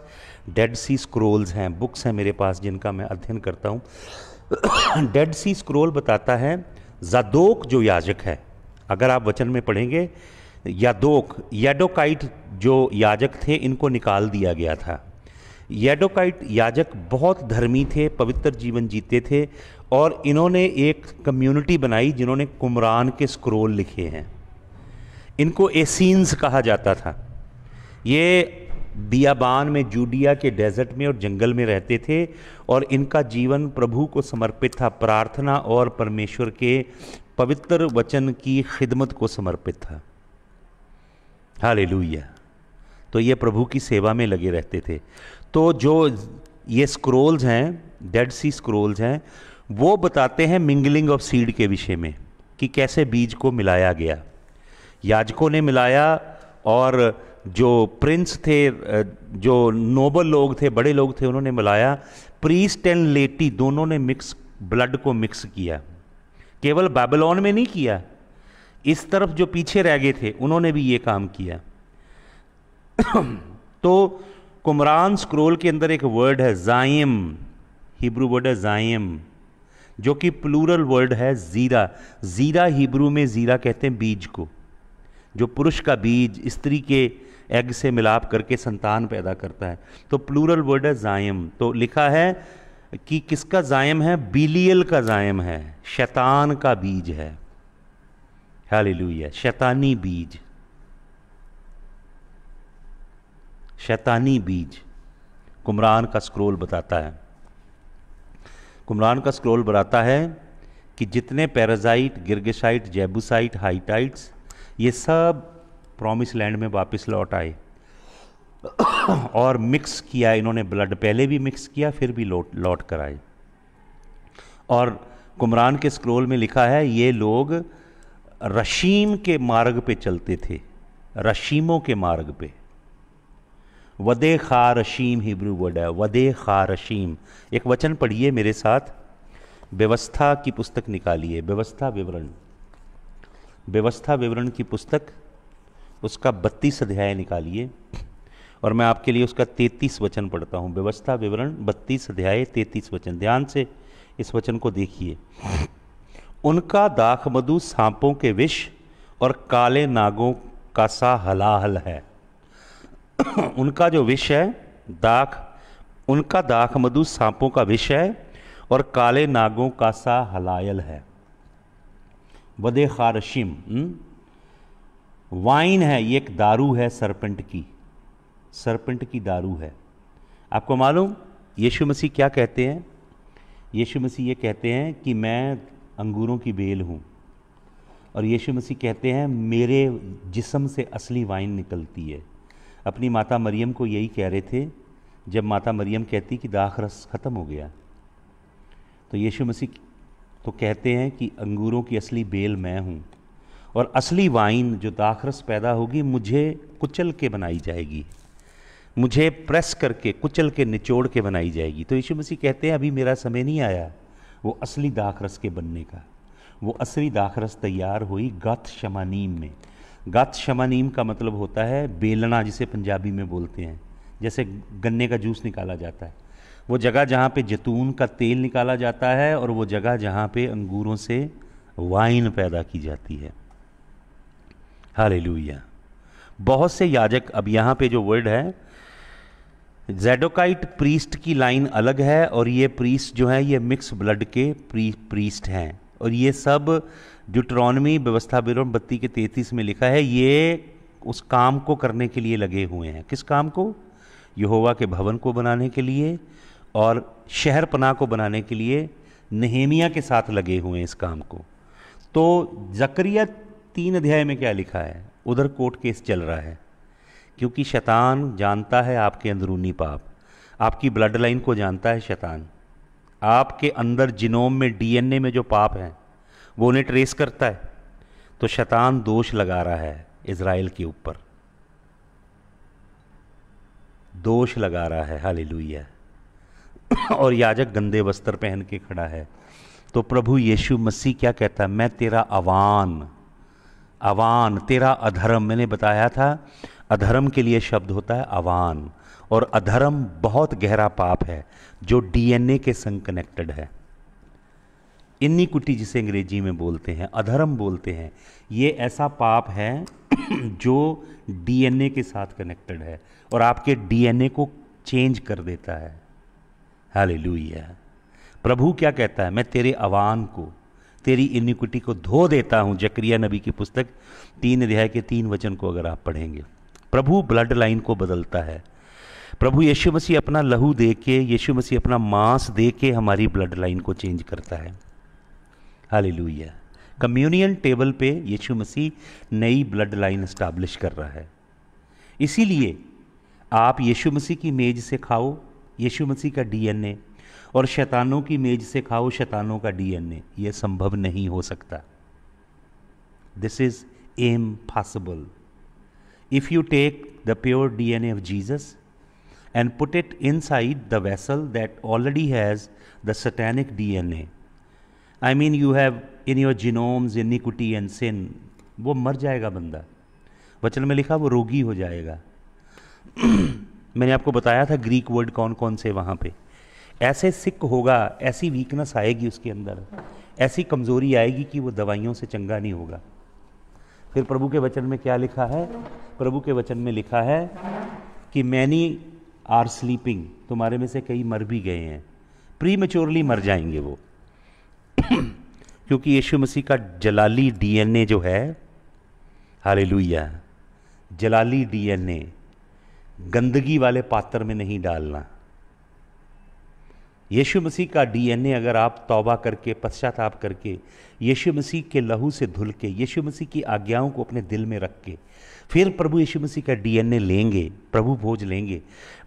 डेड सी स्क्रोल्स हैं, बुक्स हैं मेरे पास जिनका मैं अध्ययन करता हूँ। डेड सी स्क्रोल बताता है जादोक जो याजक है, अगर आप वचन में पढ़ेंगे, यादोक याडोकाइट जो याजक थे इनको निकाल दिया गया था। याडोकाइट याजक बहुत धर्मी थे, पवित्र जीवन जीते थे, और इन्होंने एक कम्युनिटी बनाई जिन्होंने कुमरान के स्क्रोल लिखे हैं। इनको एसीन्स कहा जाता था। ये बियाबान में, जूडिया के डेजर्ट में और जंगल में रहते थे, और इनका जीवन प्रभु को समर्पित था, प्रार्थना और परमेश्वर के पवित्र वचन की खिदमत को समर्पित था। हालेलुया। तो ये प्रभु की सेवा में लगे रहते थे। तो जो ये स्क्रोल्स हैं, डेड सी स्क्रोल्स हैं, वो बताते हैं मिंगलिंग ऑफ सीड के विषय में, कि कैसे बीज को मिलाया गया, याजकों ने मिलाया, और जो प्रिंस थे, जो नोबल लोग थे, बड़े लोग थे, उन्होंने मिलाया। प्रीस्ट एंड लेटी दोनों ने मिक्स, ब्लड को मिक्स किया। केवल बाबिलोन में नहीं किया, इस तरफ जो पीछे रह गए थे उन्होंने भी ये काम किया। तो कुमरान स्क्रोल के अंदर एक वर्ड है जाइम, हिब्रू वर्ड है जाइम, जो कि प्लूरल वर्ड है जीरा। जीरा हिब्रू में जीरा कहते हैं बीज को, जो पुरुष का बीज स्त्री के एग से मिलाप करके संतान पैदा करता है। तो प्लूरल वर्ड है जायम। तो लिखा है कि किसका जायम है? बिलियल का जायम है, शैतान का बीज है। हालेलुया। शैतानी बीज, शैतानी बीज कुमरान का स्क्रोल बताता है। कुमरान का स्क्रोल बताता है कि जितने पैराजाइट, गिरगिशाइट, जेबूसाइट, हाइटाइट्स, ये सब प्रॉमिस लैंड में वापस लौट आए और मिक्स किया इन्होंने ब्लड, पहले भी मिक्स किया फिर भी लौट कर आए। और कुमरान के स्क्रोल में लिखा है ये लोग रशीम के मार्ग पे चलते थे, रशीमों के मार्ग पे। वदे खा रशीम हिब्रू वर्ड है, वदे खा रशीम। एक वचन पढ़िए मेरे साथ, व्यवस्था की पुस्तक निकालिए, व्यवस्था विवरण, व्यवस्था विवरण की पुस्तक, उसका 32 अध्याय निकालिए और मैं आपके लिए उसका 33 वचन पढ़ता हूँ। व्यवस्था विवरण 32 अध्याय 33 वचन, ध्यान से इस वचन को देखिए। उनका दाख मधु सांपों के विष और काले नागों का सा हलाहल है। उनका जो विष है दाख, उनका दाख मधु सांपों का विष है और काले नागों का सा हलायल है। वदे खारशिम वाइन है, ये एक दारू है सरपेंट की, सरपेंट की दारू है। आपको मालूम यीशु मसीह क्या कहते हैं? यीशु मसीह ये कहते हैं कि मैं अंगूरों की बेल हूँ, और यीशु मसीह कहते हैं मेरे जिस्म से असली वाइन निकलती है। अपनी माता मरियम को यही कह रहे थे जब माता मरियम कहती कि दाख रस ख़त्म हो गया, तो यीशु मसीह तो कहते हैं कि अंगूरों की असली बेल मैं हूँ, और असली वाइन जो दाखरस पैदा होगी मुझे कुचल के बनाई जाएगी, मुझे प्रेस करके कुचल के निचोड़ के बनाई जाएगी। तो यीशु मसीह कहते हैं अभी मेरा समय नहीं आया वो असली दाखरस के बनने का। वो असली दाखरस तैयार हुई गत शमानीम में। गत शमानीम का मतलब होता है बेलना, जिसे पंजाबी में बोलते हैं, जैसे गन्ने का जूस निकाला जाता है, वो जगह जहाँ पे जैतून का तेल निकाला जाता है, और वो जगह जहाँ पे अंगूरों से वाइन पैदा की जाती है। हालेलुया। बहुत से याजक, अब यहाँ पे जो वर्ड है ज़ैडोकाइट प्रीस्ट की लाइन अलग है, और ये प्रीस्ट जो है ये मिक्स ब्लड के प्रीस्ट हैं, और ये सब ड्यूटरॉनमी व्यवस्था विवरण 32 के 33 में लिखा है। ये उस काम को करने के लिए लगे हुए हैं। किस काम को? यहोवा के भवन को बनाने के लिए और शहर पनाह को बनाने के लिए नहेमिया के साथ लगे हुए हैं इस काम को। तो जकरिया 3 अध्याय में क्या लिखा है? उधर कोर्ट केस चल रहा है, क्योंकि शैतान जानता है आपके अंदरूनी पाप, आपकी ब्लड लाइन को जानता है शैतान, आपके अंदर जिनोम में, डीएनए में जो पाप हैं वो उन्हें ट्रेस करता है। तो शैतान दोष लगा रहा है इज़राइल के ऊपर। दोष लगा रहा है, हालेलुया, और याजक गंदे वस्त्र पहन के खड़ा है, तो प्रभु यीशु मसीह क्या कहता है? मैं तेरा अवान, अवान तेरा अधर्म, मैंने बताया था अधर्म के लिए शब्द होता है अवान, और अधर्म बहुत गहरा पाप है जो डीएनए के संग कनेक्टेड है। इनिक्विटी जिसे अंग्रेजी में बोलते हैं, अधर्म बोलते हैं, ये ऐसा पाप है जो डीएनए के साथ कनेक्टेड है और आपके डीएनए को चेंज कर देता है। हालेलुया। प्रभु क्या कहता है? मैं तेरे अवान को, तेरी इनिक्विटी को धो देता हूं। जकरिया नबी की पुस्तक 3 अध्याय के 3 वचन को अगर आप पढ़ेंगे, प्रभु ब्लड लाइन को बदलता है। प्रभु यीशु मसीह अपना लहू दे के, यीशु मसीह अपना मांस दे के हमारी ब्लड लाइन को चेंज करता है। हालेलुया। कम्युनियन टेबल पे यीशु मसीह नई ब्लड लाइन एस्टैब्लिश कर रहा है। इसीलिए आप यीशु मसीह की मेज से खाओ यीशु मसीह का डीएनए, और शैतानों की मेज से खाओ शैतानों का डीएनए। यह संभव नहीं हो सकता। This is impossible. If you take the pure DNA of Jesus and put it inside the vessel that already has the satanic DNA. I mean, you have in your genomes iniquity and sin. वो मर जाएगा बंदा। वचन में लिखा वो रोगी हो जाएगा। मैंने आपको बताया था ग्रीक वर्ड कौन कौन से वहाँ पे। ऐसे सिक होगा, ऐसी वीकनेस आएगी उसके अंदर, ऐसी कमज़ोरी आएगी कि वो दवाइयों से चंगा नहीं होगा। फिर प्रभु के वचन में क्या लिखा है? प्रभु के वचन में लिखा है कि मैनी आर स्लीपिंग, तुम्हारे में से कई मर भी गए हैं, प्रीमेच्योरली मर जाएंगे वो क्योंकि यीशु मसीह का जलाली डीएनए जो है, हालेलुया, जलाली डीएनए गंदगी वाले पात्र में नहीं डालना। यीशु मसीह का डीएनए अगर आप तौबा करके, पश्चाताप करके, यीशु मसीह के लहू से धुल के, यीशु मसीह की आज्ञाओं को अपने दिल में रख के फिर प्रभु यीशु मसीह का डीएनए लेंगे, प्रभु भोज लेंगे,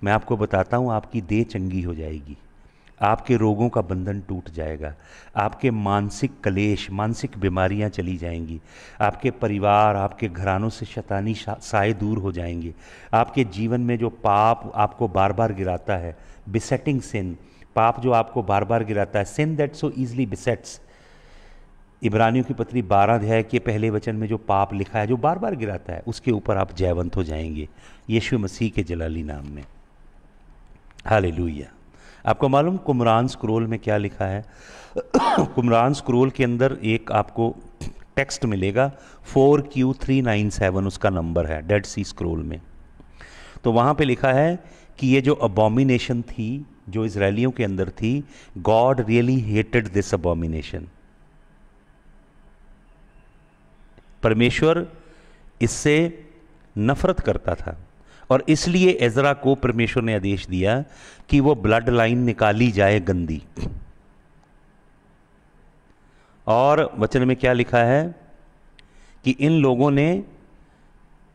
मैं आपको बताता हूँ आपकी देह चंगी हो जाएगी, आपके रोगों का बंधन टूट जाएगा, आपके मानसिक कलेश, मानसिक बीमारियां चली जाएंगी, आपके परिवार, आपके घरानों से शैतानी साए दूर हो जाएंगे, आपके जीवन में जो पाप आपको बार बार गिराता है, बिसेटिंग सिन, पाप जो आपको बार बार गिराता है, सिन दैट सो ईजिली बिसेट्स, इब्रानियों की पत्री 12 अध्याय के पहले वचन में जो पाप लिखा है, जो बार बार गिराता है, उसके ऊपर आप जयवंत हो जाएंगे यीशु मसीह के जलाली नाम में। हालेलुया। आपको मालूम कुमरान स्क्रोल में क्या लिखा है? कुमरान स्क्रोल के अंदर एक आपको टेक्स्ट मिलेगा 4Q397, उसका नंबर है, डेड सी स्क्रोल में। तो वहाँ पे लिखा है कि ये जो अबॉमिनेशन थी जो इजरायलियों के अंदर थी, God really hated this abomination. परमेश्वर इससे नफरत करता था और इसलिए एजरा को परमेश्वर ने आदेश दिया कि वो ब्लड लाइन निकाली जाए गंदी। और वचन में क्या लिखा है कि इन लोगों ने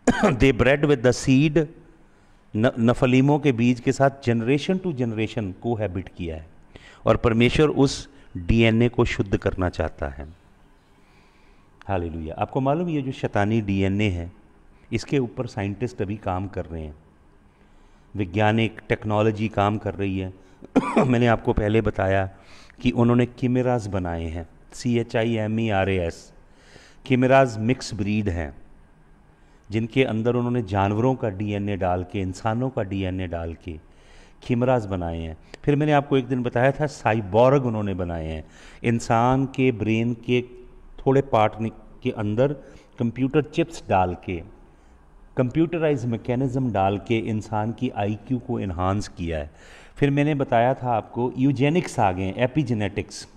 दे ब्रेड विद द सीड, नफलीमों के बीज के साथ जनरेशन टू जनरेशन को हैबिट किया है, और परमेश्वर उस डीएनए को शुद्ध करना चाहता है। हालेलुया। आपको मालूम ये जो शैतानी डीएनए है, इसके ऊपर साइंटिस्ट अभी काम कर रहे हैं, वैज्ञानिक टेक्नोलॉजी काम कर रही है। मैंने आपको पहले बताया कि उन्होंने किमेराज बनाए हैं, CHIMERAS। किमेराज मिक्स ब्रीड हैं जिनके अंदर उन्होंने जानवरों का डीएनए डाल के, इंसानों का डीएनए डाल के किमेराज बनाए हैं। फिर मैंने आपको एक दिन बताया था साइबॉर्ग उन्होंने बनाए हैं, इंसान के ब्रेन के थोड़े पार्ट के अंदर कंप्यूटर चिप्स डाल के, कंप्यूटराइज मैकेनिज्म डाल के इंसान की IQ को इन्हांस किया है। फिर मैंने बताया था आपको यूजेनिक्स आ गए, एपिजेनेटिक्स।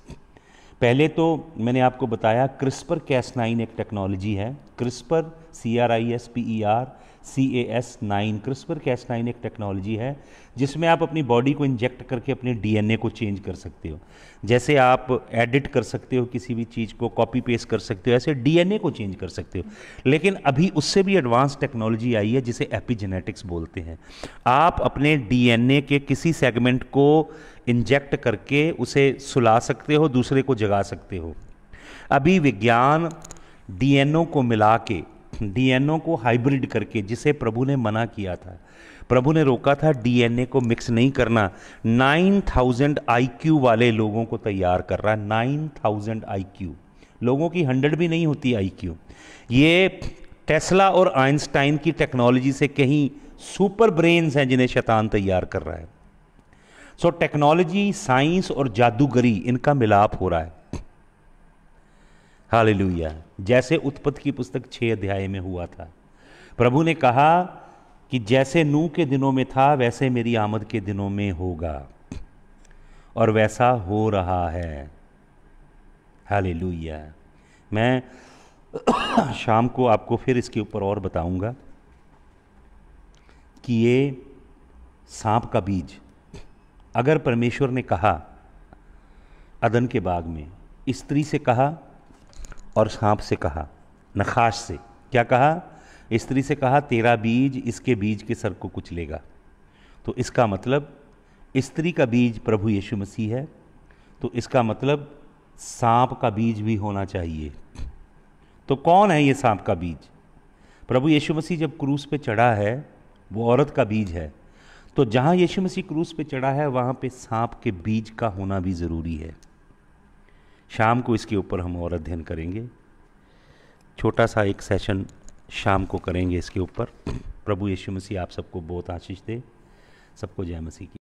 पहले तो मैंने आपको बताया CRISPR-Cas9 एक टेक्नोलॉजी है, CRISPR CRISPR-Cas9, CRISPR-Cas9 एक टेक्नोलॉजी है जिसमें आप अपनी बॉडी को इंजेक्ट करके अपने डीएनए को चेंज कर सकते हो। जैसे आप एडिट कर सकते हो किसी भी चीज़ को, कॉपी पेस्ट कर सकते हो, ऐसे डीएनए को चेंज कर सकते हो। लेकिन अभी उससे भी एडवांस टेक्नोलॉजी आई है जिसे एपिजेनेटिक्स बोलते हैं। आप अपने डीएनए के किसी सेगमेंट को इंजेक्ट करके उसे सुला सकते हो, दूसरे को जगा सकते हो। अभी विज्ञान डीएनए को मिला के, डीएनए को हाइब्रिड करके, जिसे प्रभु ने मना किया था, प्रभु ने रोका था डीएनए को मिक्स नहीं करना। 9000 आईक्यू वाले लोगों को तैयार कर रहा है। 9000 आईक्यू, लोगों की 100 भी नहीं होती आईक्यू। ये टेस्ला और आइंस्टाइन की टेक्नोलॉजी से कहीं सुपर ब्रेन्स हैं जिन्हें शैतान तैयार कर रहा है। सो टेक्नोलॉजी, साइंस और जादूगरी, इनका मिलाप हो रहा है। हालेलुया। जैसे उत्पत्ति की पुस्तक 6 अध्याय में हुआ था, प्रभु ने कहा कि जैसे नूह के दिनों में था वैसे मेरी आमद के दिनों में होगा, और वैसा हो रहा है। हालेलुया। मैं शाम को आपको फिर इसके ऊपर और बताऊंगा कि ये सांप का बीज, अगर परमेश्वर ने कहा अदन के बाग में, स्त्री से कहा और सांप से कहा, नखाश से क्या कहा? स्त्री से कहा तेरा बीज इसके बीज के सर को कुचलेगा। तो इसका मतलब स्त्री का बीज प्रभु यीशु मसीह है, तो इसका मतलब सांप का बीज भी होना चाहिए। तो कौन है ये सांप का बीज? प्रभु यीशु मसीह जब क्रूस पे चढ़ा है वो औरत का बीज है, तो जहाँ यीशु मसीह क्रूस पे चढ़ा है वहाँ पे सांप के बीज का होना भी ज़रूरी है। शाम को इसके ऊपर हम और अध्ययन करेंगे, छोटा सा एक सेशन शाम को करेंगे इसके ऊपर। प्रभु यीशु मसीह आप सबको बहुत आशीष दे। सबको जय मसीह की।